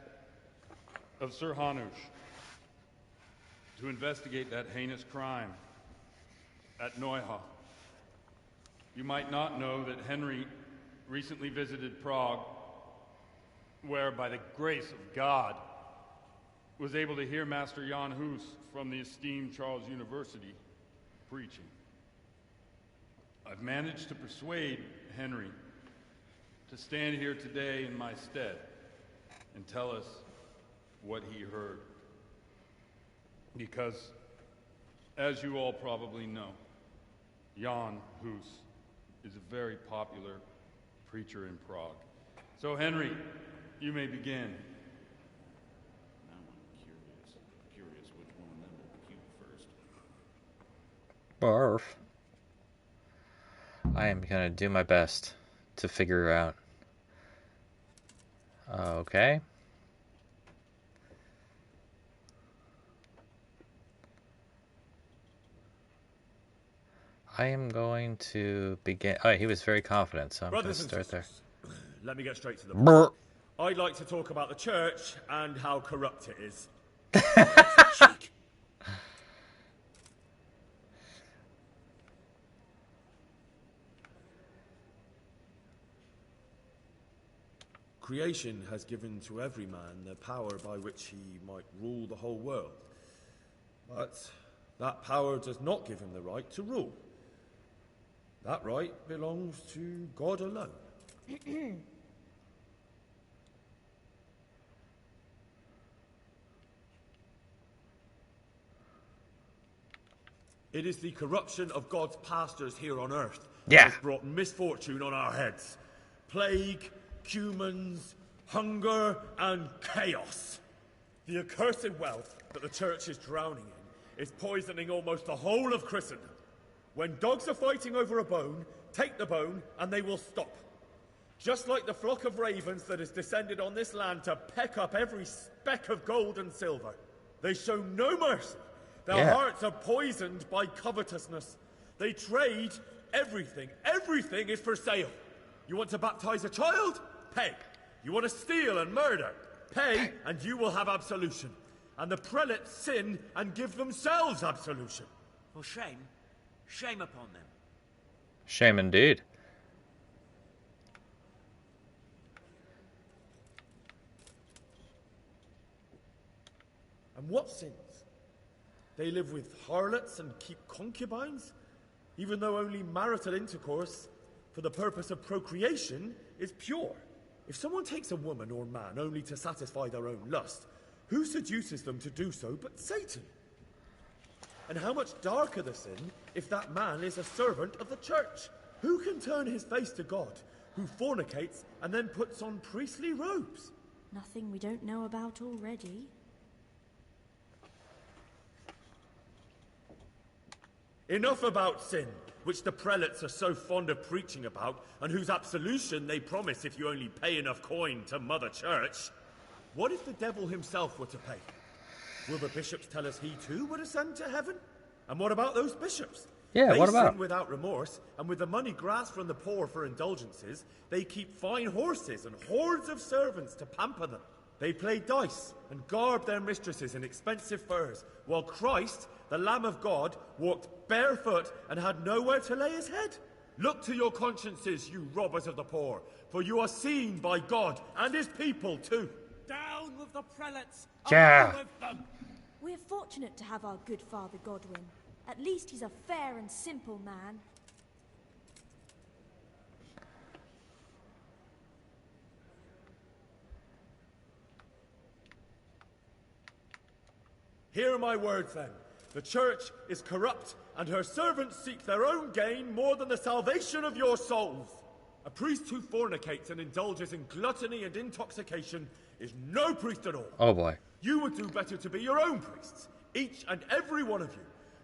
of Sir Hanush to investigate that heinous crime at Neuhof. You might not know that Henry recently visited Prague, where, by the grace of God, was able to hear Master Jan Hus from the esteemed Charles University preaching. I've managed to persuade Henry to stand here today in my stead and tell us what he heard. Because, as you all probably know, Jan Hus is a very popular preacher in Prague. So, Henry, you may begin. Now I'm curious which one of them will puke first. Barf. I am gonna do my best to figure out. Okay. I am going to begin. Oh, he was very confident, so I'm going to start there. Let me get straight to the Brr. point. I'd like to talk about the church and how corrupt it is. Creation has given to every man the power by which he might rule the whole world. But that power does not give him the right to rule. That right belongs to God alone. It is the corruption of God's pastors here on earth Yeah. that has brought misfortune on our heads. Plague, humans, hunger, and chaos. The accursed wealth that the church is drowning in is poisoning almost the whole of Christendom. When dogs are fighting over a bone, take the bone and they will stop. Just like the flock of ravens that has descended on this land to peck up every speck of gold and silver. They show no mercy. Their hearts are poisoned by covetousness. They trade everything. Everything is for sale. You want to baptize a child? Pay. You want to steal and murder? Pay, and you will have absolution. And the prelates sin and give themselves absolution. For shame. Shame upon them. Shame indeed. And what sins? They live with harlots and keep concubines, even though only marital intercourse for the purpose of procreation is pure. If someone takes a woman or man only to satisfy their own lust, who seduces them to do so but Satan? And how much darker the sin if that man is a servant of the church? Who can turn his face to God, who fornicates and then puts on priestly robes? Nothing we don't know about already. Enough about sin, which the prelates are so fond of preaching about, and whose absolution they promise if you only pay enough coin to Mother Church. What if the devil himself were to pay? Will the bishops tell us he too would ascend to heaven? And what about those bishops? Yeah, they what about? sin without remorse, and with the money grasped from the poor for indulgences, they keep fine horses and hordes of servants to pamper them. They play dice and garb their mistresses in expensive furs, while Christ, the Lamb of God, walked barefoot and had nowhere to lay his head. Look to your consciences, you robbers of the poor, for you are seen by God and his people too. Down with the prelates! Yeah. Away with them! We're fortunate to have our good Father Godwin. At least he's a fair and simple man. Hear my words then. The church is corrupt, and her servants seek their own gain more than the salvation of your souls. A priest who fornicates and indulges in gluttony and intoxication is no priest at all. Oh boy. You would do better to be your own priests, each and every one of you,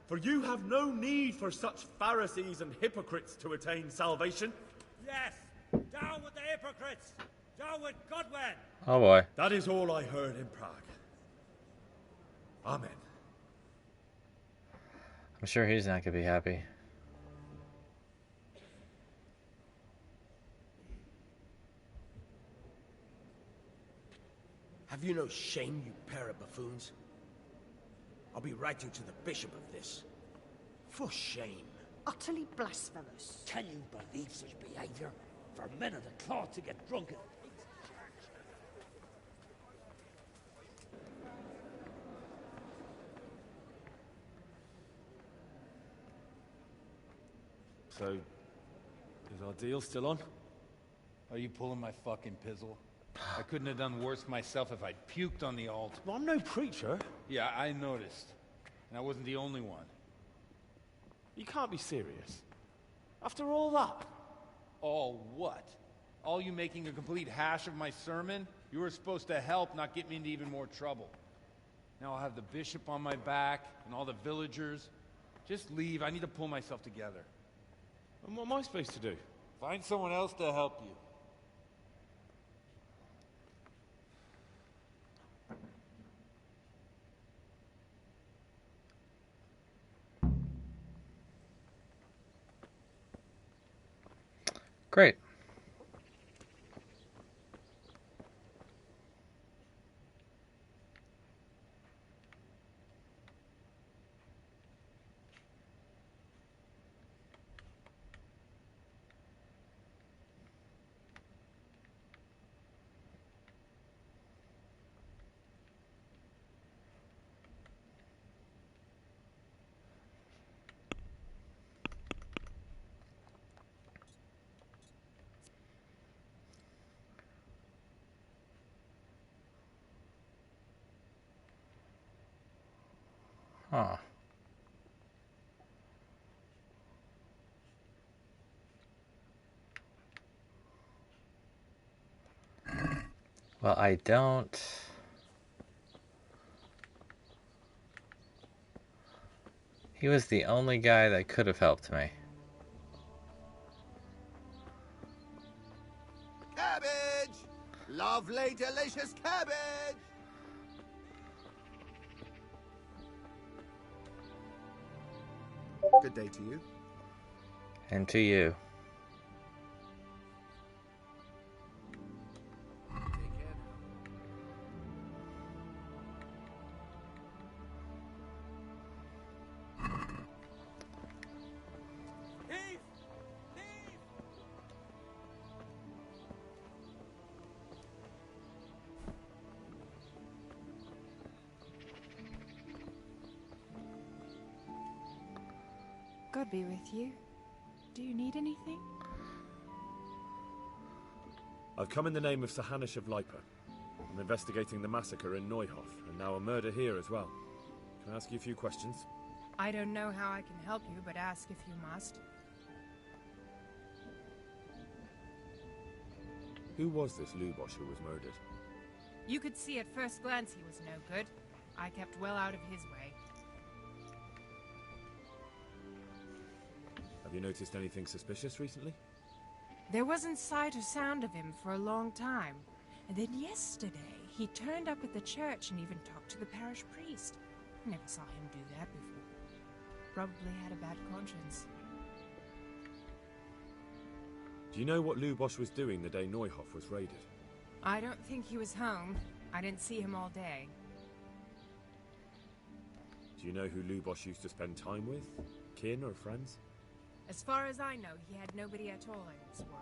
for you have no need for such Pharisees and hypocrites to attain salvation. Yes! Down with the hypocrites! Down with Godwin! Oh boy. That is all I heard in Prague. Amen. I'm sure he's not gonna be happy. Have you no shame, you pair of buffoons? I'll be writing to the bishop of this. For shame. Utterly blasphemous. Can you believe such behavior? For men of the cloth to get drunk at So, is our deal still on? Are you pulling my fucking pizzle? I couldn't have done worse myself if I'd puked on the altar. Well, I'm no preacher. Yeah, I noticed. And I wasn't the only one. You can't be serious. After all that? All what? All you making a complete hash of my sermon? You were supposed to help, not get me into even more trouble. Now I'll have the bishop on my back, and all the villagers. Just leave, I need to pull myself together. And what am I supposed to do? Find someone else to help you. Great. Huh. Well, I don't... He was the only guy that could have helped me. Cabbage! Lovely, delicious cabbage! Good day to you. And to you. God be with you. Do you need anything? I've come in the name of Sir Hanish of Lipa. I'm investigating the massacre in Neuhof, and now a murder here as well. Can I ask you a few questions? I don't know how I can help you, but ask if you must. Who was this Lubosh who was murdered? You could see at first glance he was no good. I kept well out of his way. Have you noticed anything suspicious recently? There wasn't sight or sound of him for a long time. And then yesterday, he turned up at the church and even talked to the parish priest. Never saw him do that before. Probably had a bad conscience. Do you know what Lubosh was doing the day Neuhof was raided? I don't think he was home. I didn't see him all day. Do you know who Lubosh used to spend time with? Kin or friends? As far as I know, he had nobody at all in this world.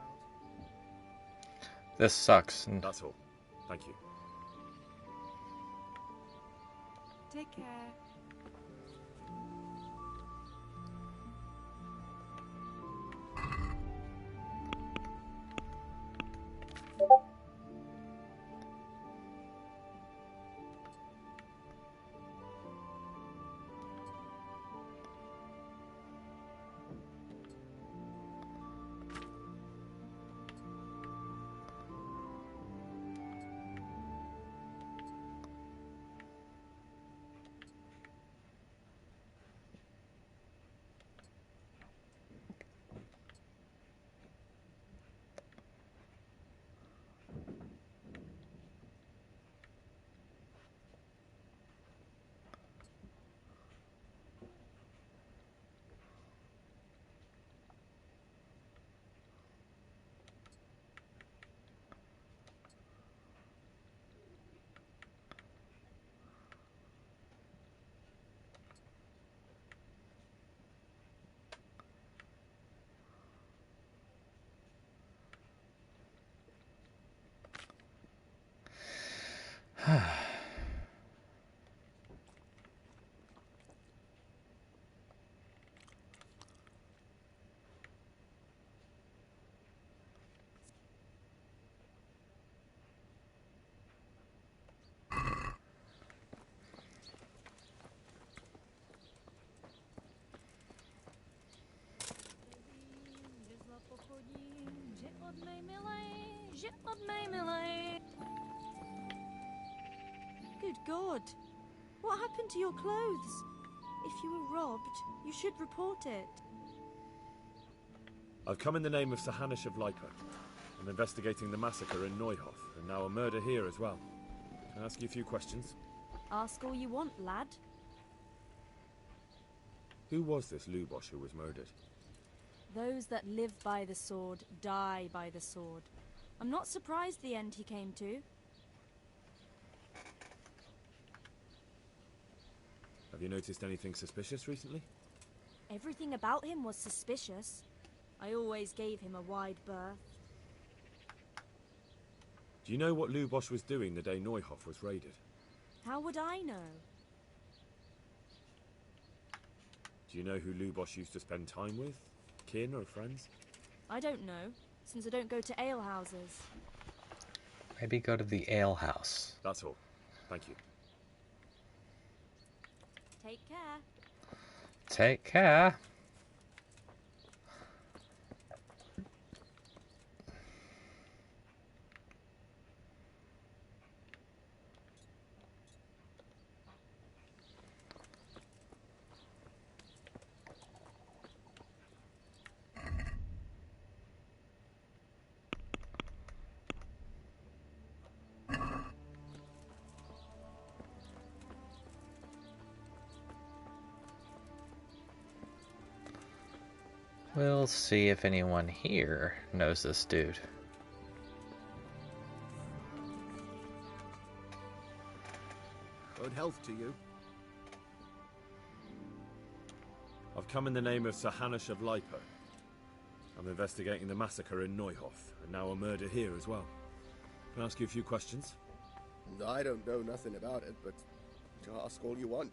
This sucks. That's all. Thank you. Take care. Shut me, Millie. Good God. What happened to your clothes? If you were robbed, you should report it. I've come in the name of Sir Hanish of Lipa. I'm investigating the massacre in Neuhof, and now a murder here as well. Can I ask you a few questions? Ask all you want, lad. Who was this Lubosh who was murdered? Those that live by the sword die by the sword. I'm not surprised the end he came to. Have you noticed anything suspicious recently? Everything about him was suspicious. I always gave him a wide berth. Do you know what Lubosh was doing the day Neuhof was raided? How would I know? Do you know who Lubosh used to spend time with? Kin or friends? I don't know, since I don't go to alehouses. Maybe go to the alehouse. That's all. Thank you. Take care. Take care. We'll see if anyone here knows this dude. Good health to you. I've come in the name of Sir Hanish of Lipa. I'm investigating the massacre in Neuhof, and now a murder here as well. Can I ask you a few questions? I don't know nothing about it, but ask all you want.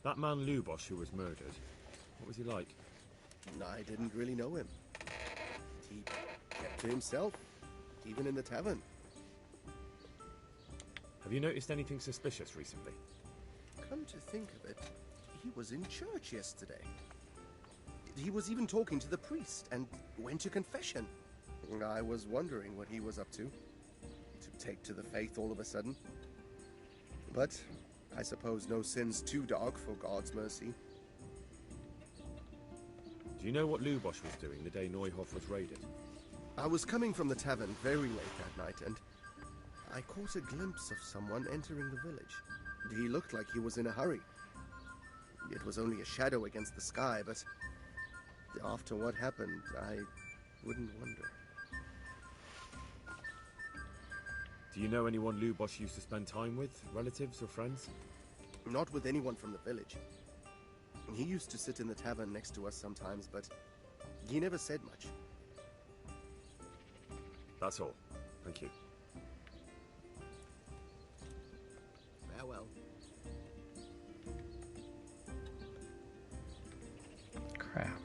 That man Lubosh who was murdered, what was he like? I didn't really know him. He kept to himself, even in the tavern. Have you noticed anything suspicious recently? Come to think of it, he was in church yesterday. He was even talking to the priest and went to confession. I was wondering what he was up to take to the faith all of a sudden. But I suppose no sin's too dark for God's mercy. Do you know what Lubosh was doing the day Neuhof was raided? I was coming from the tavern very late that night, and I caught a glimpse of someone entering the village. He looked like he was in a hurry. It was only a shadow against the sky, but after what happened, I wouldn't wonder. Do you know anyone Lubosh used to spend time with? Relatives or friends? Not with anyone from the village. He used to sit in the tavern next to us sometimes, but he never said much. That's all. Thank you. Farewell. Crap.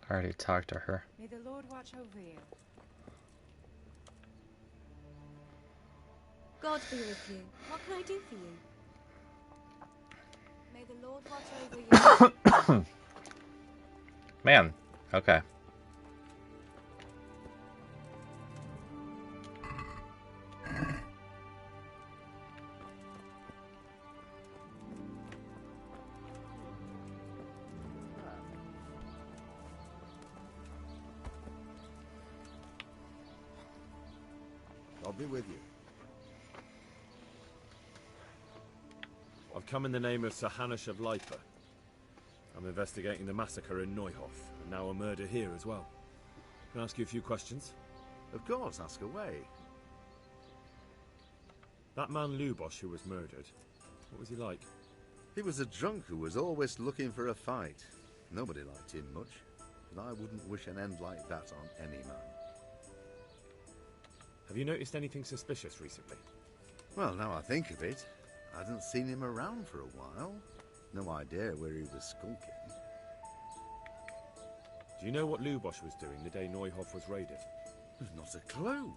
I already talked to her. May the Lord watch over you. God be with you. What can I do for you? May the Lord watch over you. Man, okay. I'll be with you. I've come in the name of Sir Hanish of Lipa. I'm investigating the massacre in Neuhof, and now a murder here as well. Can I ask you a few questions? Of course, ask away. That man Lubosh who was murdered, what was he like? He was a drunk who was always looking for a fight. Nobody liked him much, but I wouldn't wish an end like that on any man. Have you noticed anything suspicious recently? Well, now I think of it, I hadn't seen him around for a while. No idea where he was skulking. Do you know what Lubosh was doing the day Neuhof was raided? Not a clue.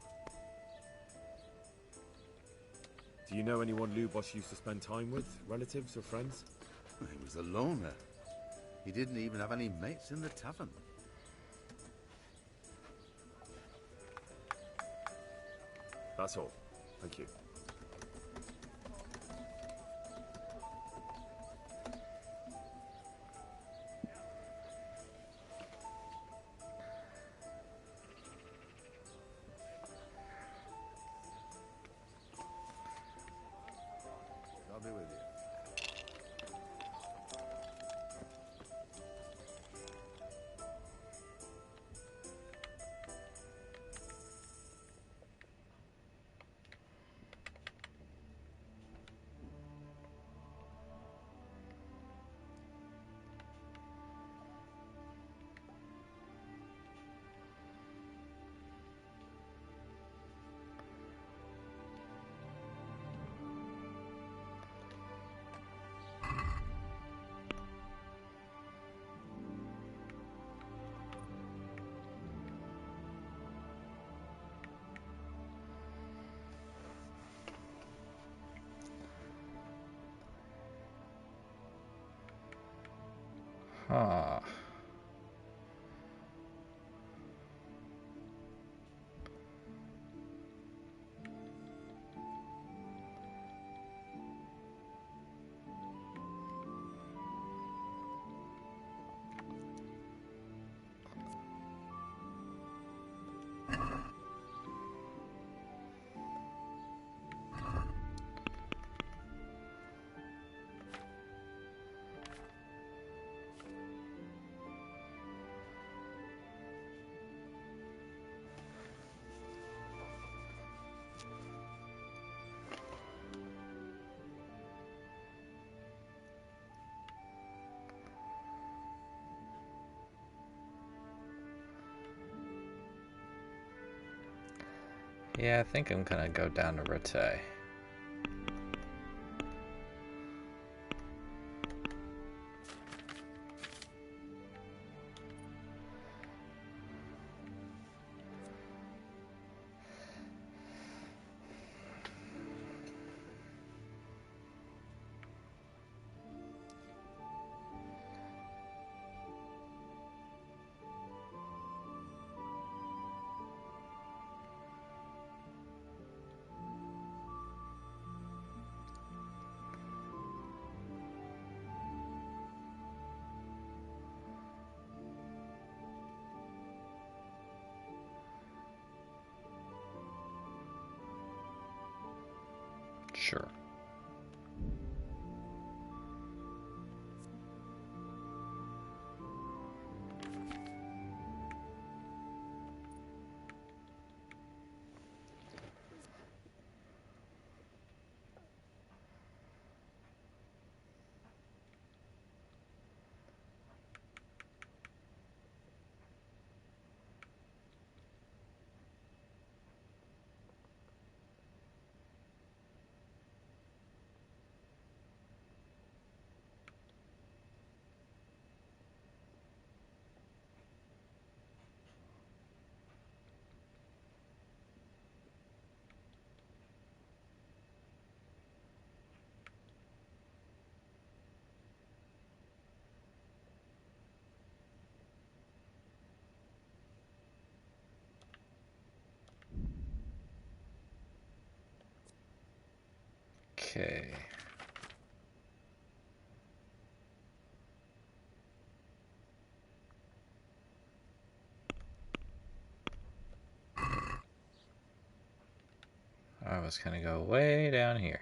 Do you know anyone Lubos used to spend time with? Relatives or friends? He was a loner. He didn't even have any mates in the tavern. That's all. Thank you. I'll be with you. Huh. Yeah, I think I'm gonna go down to Rete. Sure. Okay. I was gonna go way down here.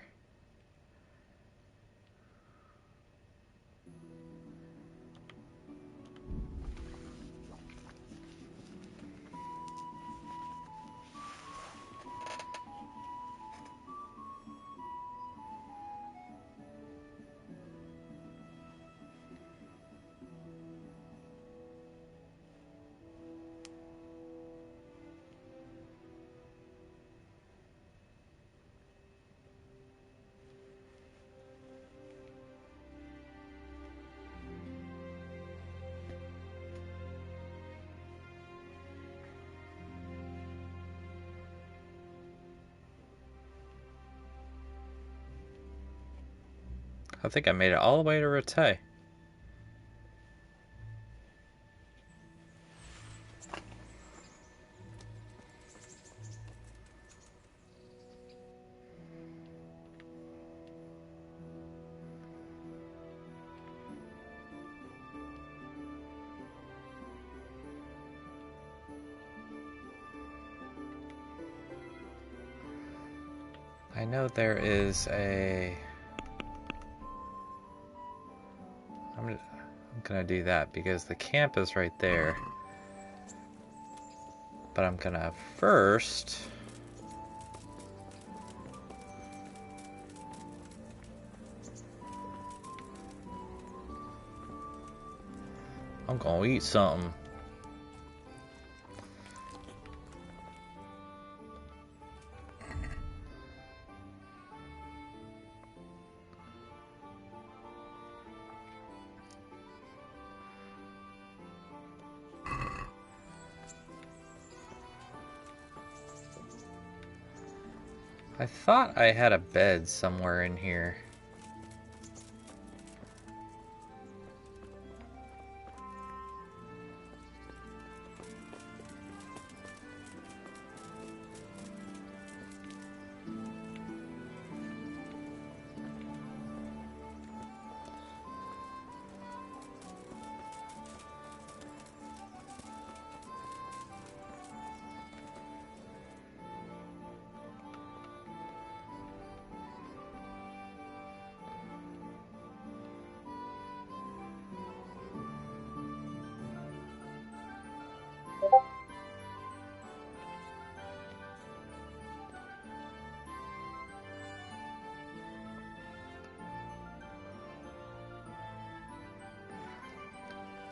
I think I made it all the way to Rattay. I know there is a... I'm gonna do that because the camp is right there. But I'm gonna first... I'm gonna eat something. I thought I had a bed somewhere in here.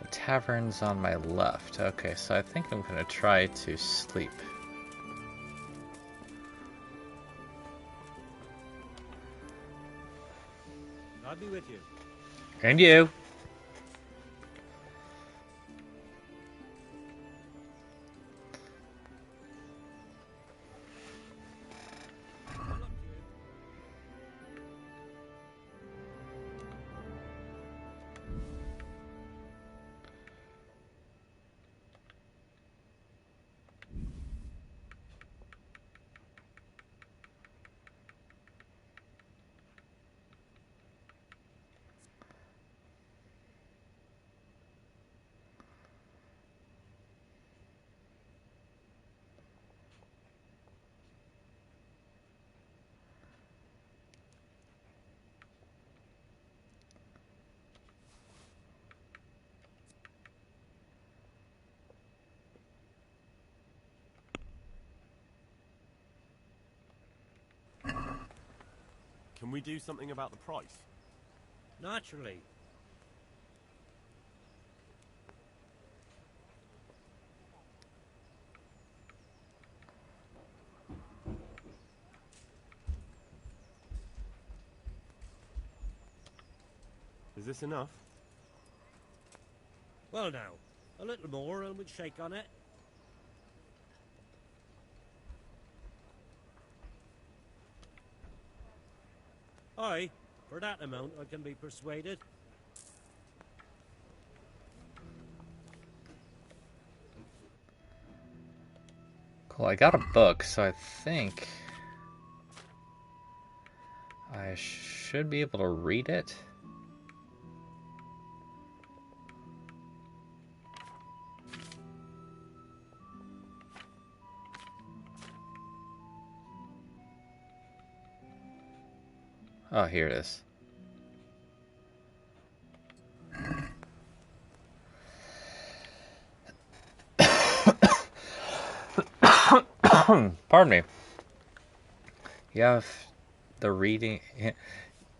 The tavern's on my left. Okay, so I think I'm gonna try to sleep. I'll be with you. And you. Can we do something about the price? Naturally. Is this enough? Well now, a little more and we'd shake on it. Aye, for that amount I can be persuaded. Cool, I got a book, so I think I should be able to read it. Oh, here it is. Pardon me. You have the reading...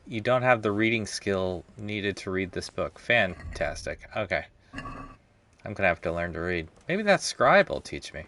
You don't have the reading skill needed to read this book. Fantastic. Okay. I'm gonna have to learn to read. Maybe that scribe will teach me.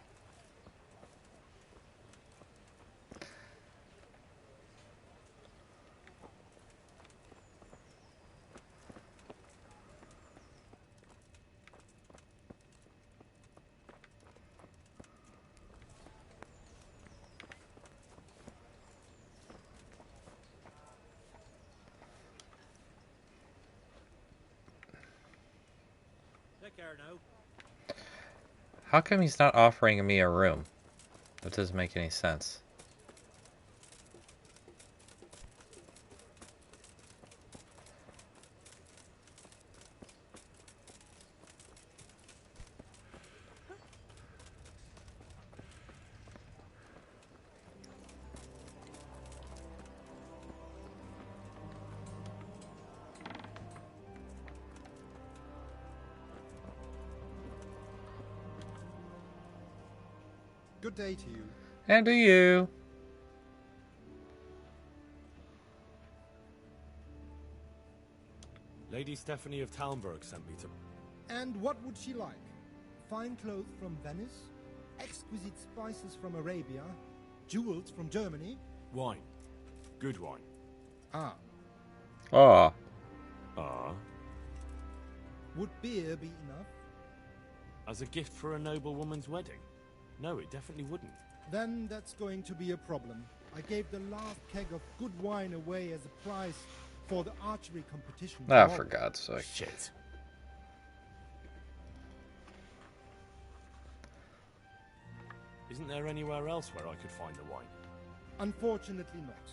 care now. How come he's not offering me a room? That doesn't make any sense. Good day to you. And to you. Lady Stephanie of Talmberg sent me to... And what would she like? Fine clothes from Venice? Exquisite spices from Arabia? Jewels from Germany? Wine. Good wine. Ah. Ah. Ah. Would beer be enough? As a gift for a noble woman's wedding? No, it definitely wouldn't. Then that's going to be a problem. I gave the last keg of good wine away as a prize for the archery competition. Ah, for God's sake. Shit. Isn't there anywhere else where I could find the wine? Unfortunately not.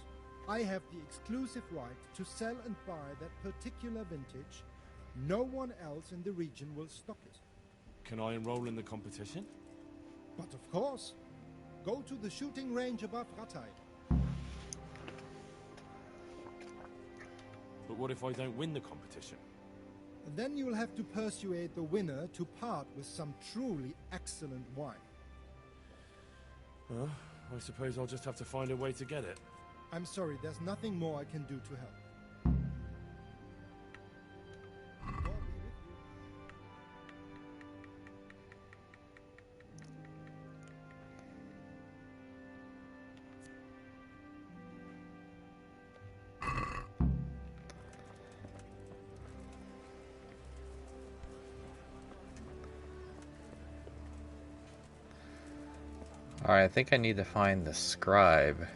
I have the exclusive right to sell and buy that particular vintage. No one else in the region will stock it. Can I enroll in the competition? But of course. Go to the shooting range above Rattay. But what if I don't win the competition? Then you'll have to persuade the winner to part with some truly excellent wine. Well, I suppose I'll just have to find a way to get it. I'm sorry, there's nothing more I can do to help. Alright, I think I need to find the scribe.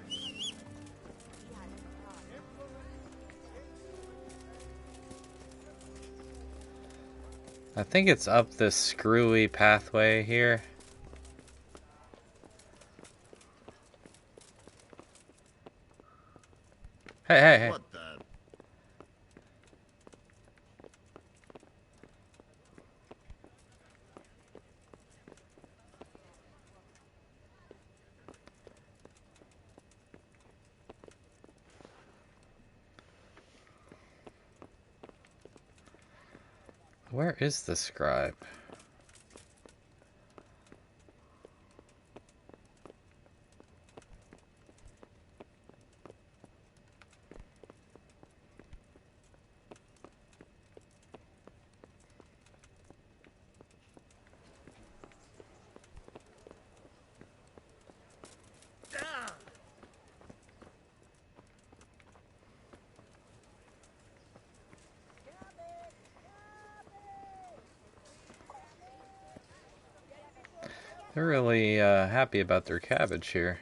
I think it's up this screwy pathway here. Hey, hey, hey. What the? Where is the scribe? They're really happy about their cabbage here.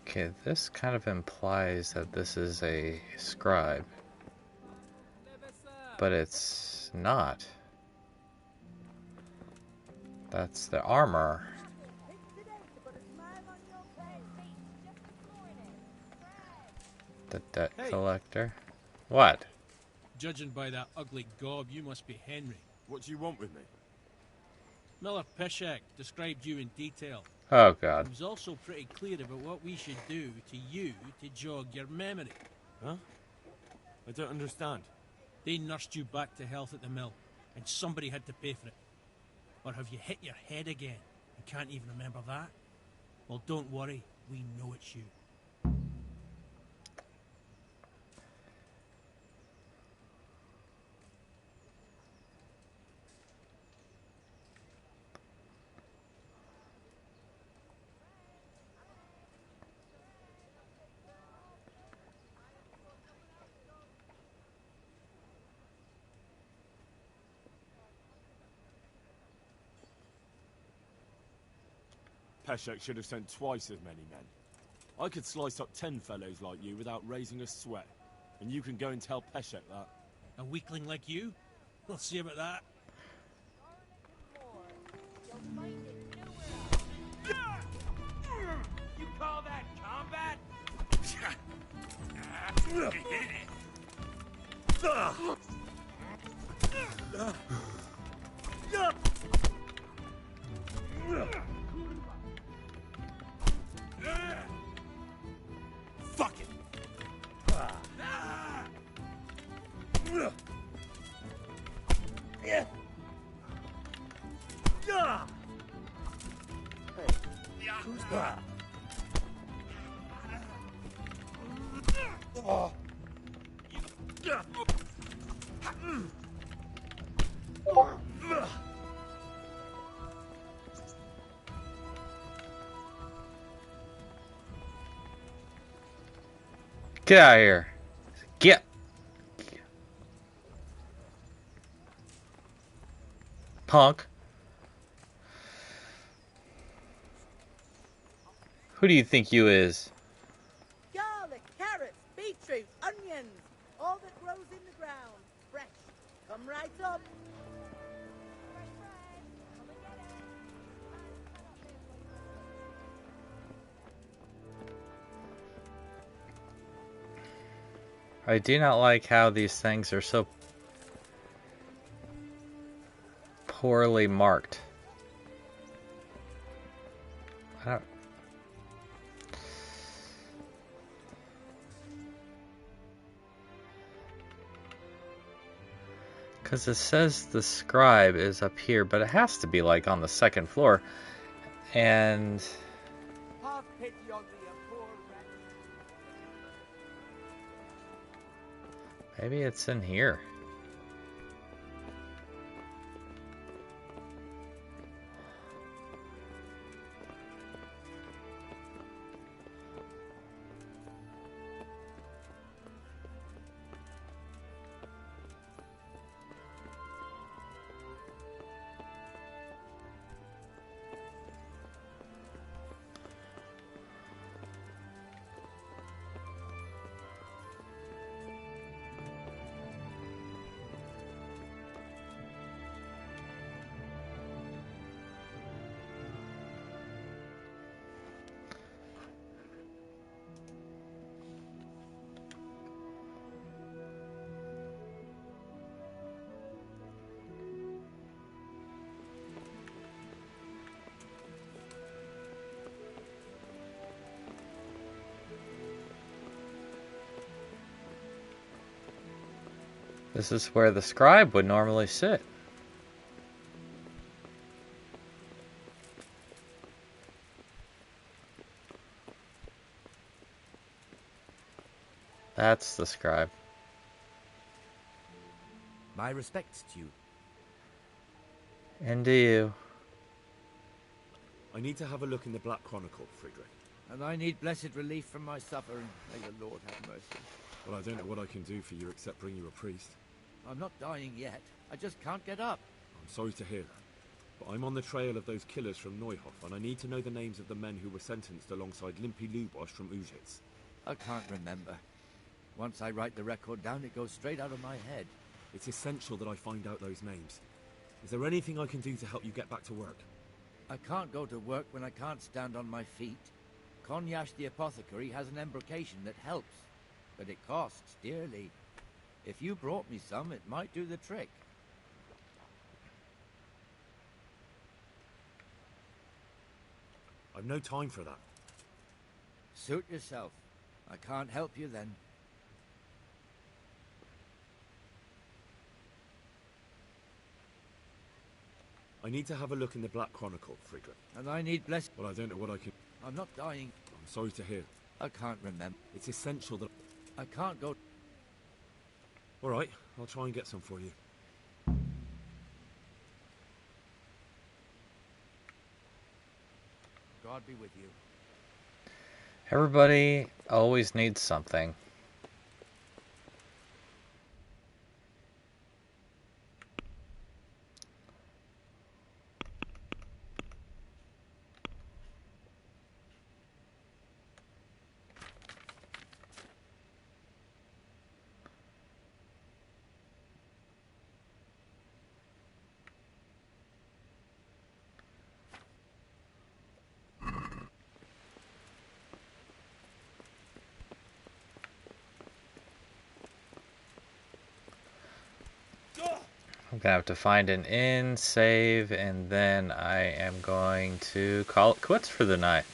Okay, this kind of implies that this is a scribe. But it's not. That's the armor. The debt collector. What? Judging by that ugly gob, you must be Henry. What do you want with me? Miller Pishak described you in detail. Oh, God. He was also pretty clear about what we should do to you to jog your memory. Huh? I don't understand. They nursed you back to health at the mill, and somebody had to pay for it. Or have you hit your head again and can't even remember that? Well, don't worry. We know it's you. Peshek should have sent twice as many men. I could slice up 10 fellows like you without raising a sweat. And you can go and tell Peshek that. A weakling like you? We'll see about that. You call that combat? Fuck it! Who's that? Get out of here. Get. Punk. Who do you think you is? Garlic, carrots, beetroot, onions, all that grows in the ground. Fresh. Come right up. I do not like how these things are so poorly marked. I don't... Because it says the scribe is up here, but it has to be like on the second floor. And Have pity on the poor wretch. maybe it's in here. This is where the scribe would normally sit. That's the scribe. My respects to you. And to you. I need to have a look in the Black Chronicle, Friedrich. And I need blessed relief from my suffering. May the Lord have mercy. Well, I don't know what I can do for you except bring you a priest. I'm not dying yet. I just can't get up. I'm sorry to hear that. But I'm on the trail of those killers from Neuhof, and I need to know the names of the men who were sentenced alongside Limpy Lubosh from Ujitz. I can't remember. Once I write the record down, it goes straight out of my head. It's essential that I find out those names. Is there anything I can do to help you get back to work? I can't go to work when I can't stand on my feet. Konyash the apothecary has an embrocation that helps, but it costs dearly. If you brought me some, it might do the trick. I've no time for that. Suit yourself. I can't help you then. I need to have a look in the Black Chronicle, Friedrich. And I need bless... Well, I don't know what I can... I'm not dying. I'm sorry to hear. I can't remember. It's essential that... I can't go... All right, I'll try and get some for you. God be with you. Everybody always needs something. I'm gonna have to find an inn, save, and then I am going to call it quits for the night.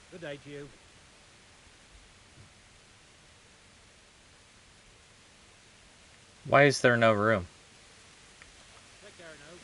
Good day to you. Why is there no room? Take care now.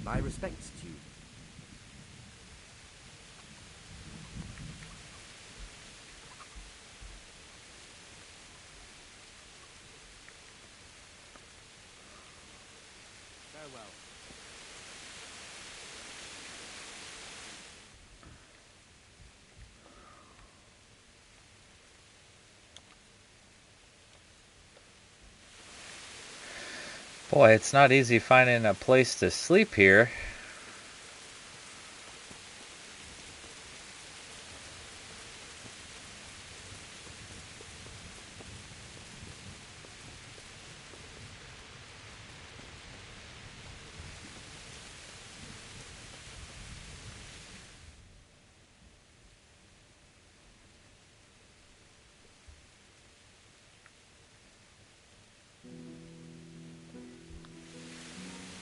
My respects to you. Farewell. Boy, it's not easy finding a place to sleep here.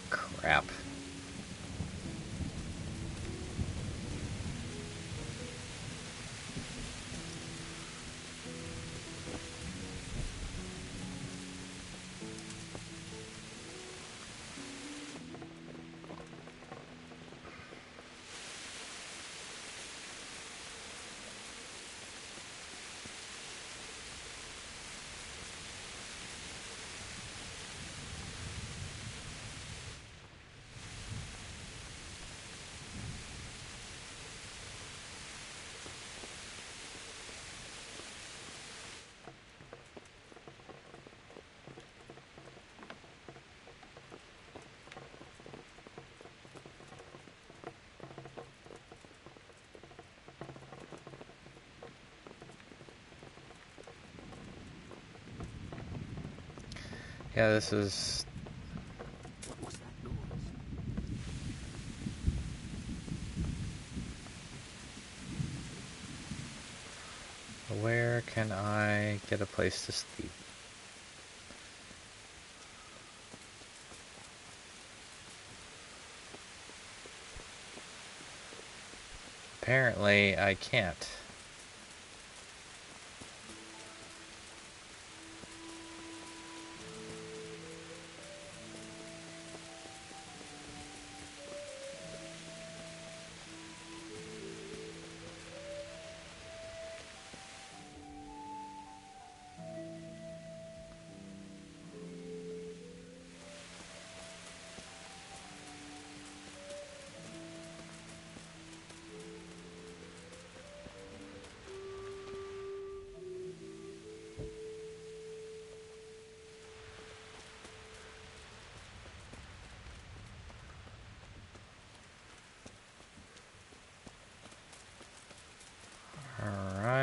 Crap. Yeah, this is... What was that noise? Where can I get a place to sleep? Apparently, I can't.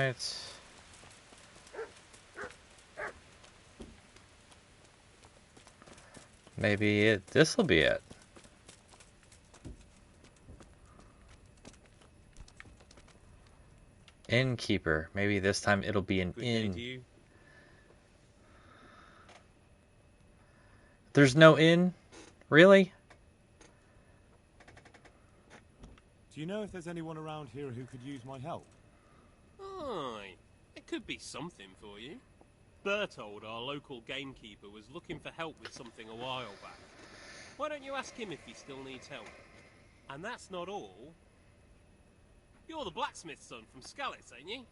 Alright. Maybe this'll be it. Innkeeper. Maybe this time it'll be an inn. There's no inn? Really? Do you know if there's anyone around here who could use my help? Aye, it could be something for you. Bertold, our local gamekeeper, was looking for help with something a while back. Why don't you ask him if he still needs help? And that's not all. You're the blacksmith's son from Skalitz, ain't you?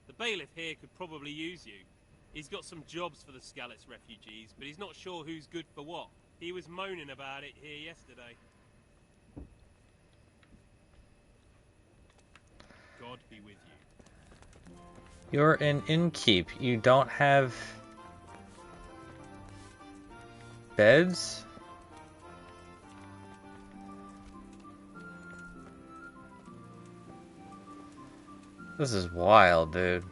The bailiff here could probably use you. He's got some jobs for the Skalitz refugees, but he's not sure who's good for what. He was moaning about it here yesterday. God be with you. You're an innkeep. You don't have beds? This is wild, dude.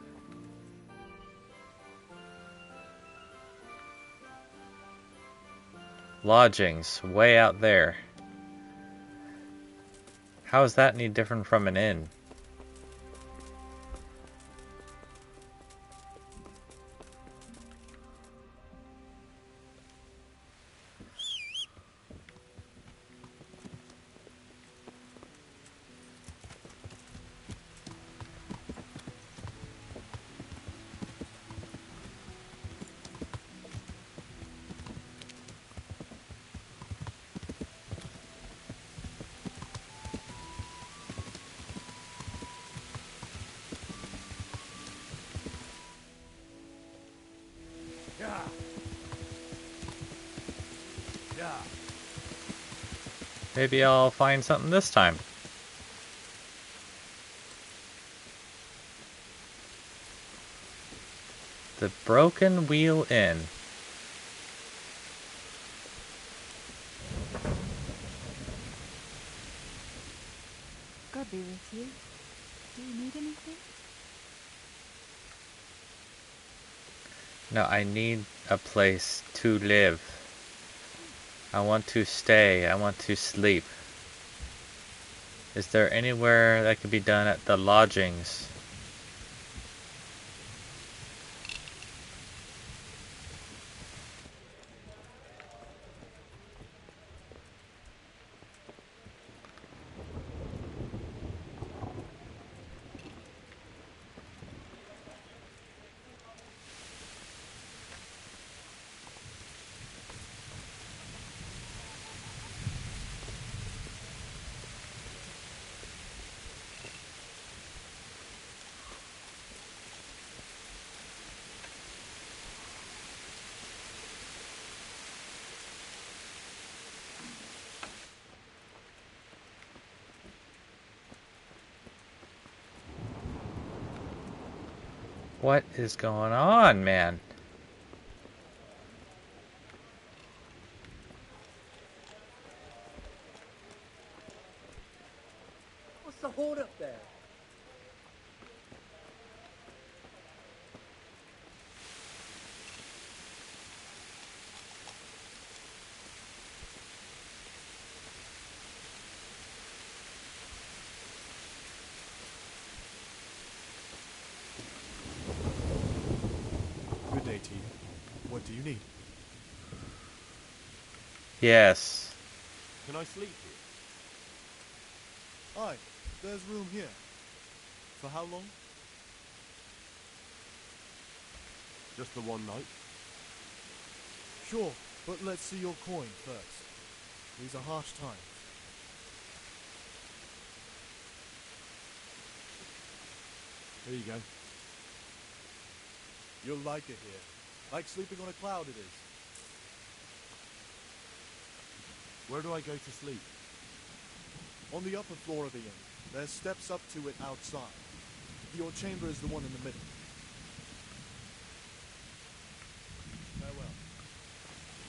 Lodgings, way out there. How is that any different from an inn? Maybe I'll find something this time. The Broken Wheel Inn. God be with you. Do you need anything? No, I need a place to live. I want to stay. I want to sleep. Is there anywhere that could be done at the lodgings? What is going on, man? What's the hold up there? Good day to you. What do you need? Yes. Can I sleep here? Aye, there's room here. For how long? Just the one night? Sure, but let's see your coin first. These are harsh times. Here you go. You'll like it here. Like sleeping on a cloud it is. Where do I go to sleep? On the upper floor of the inn. There's steps up to it outside. Your chamber is the one in the middle. Farewell.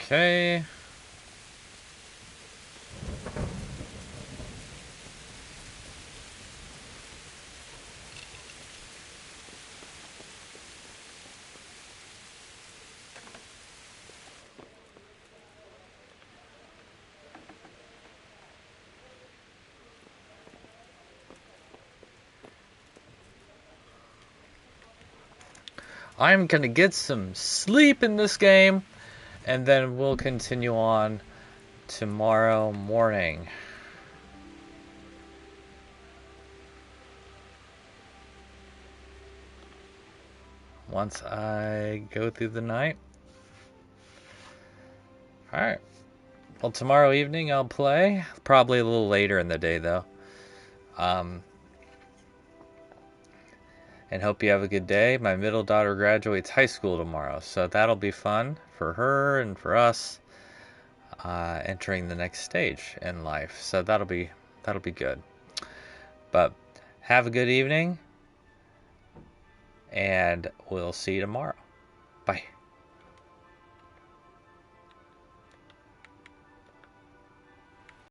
Okay. I'm going to get some sleep in this game, and then we'll continue on tomorrow morning. Once I go through the night. Alright. Well, tomorrow evening I'll play. Probably a little later in the day, though. And hope you have a good day. My middle daughter graduates high school tomorrow, so that'll be fun for her and for us, entering the next stage in life. So that'll be good. But have a good evening, and we'll see you tomorrow. Bye.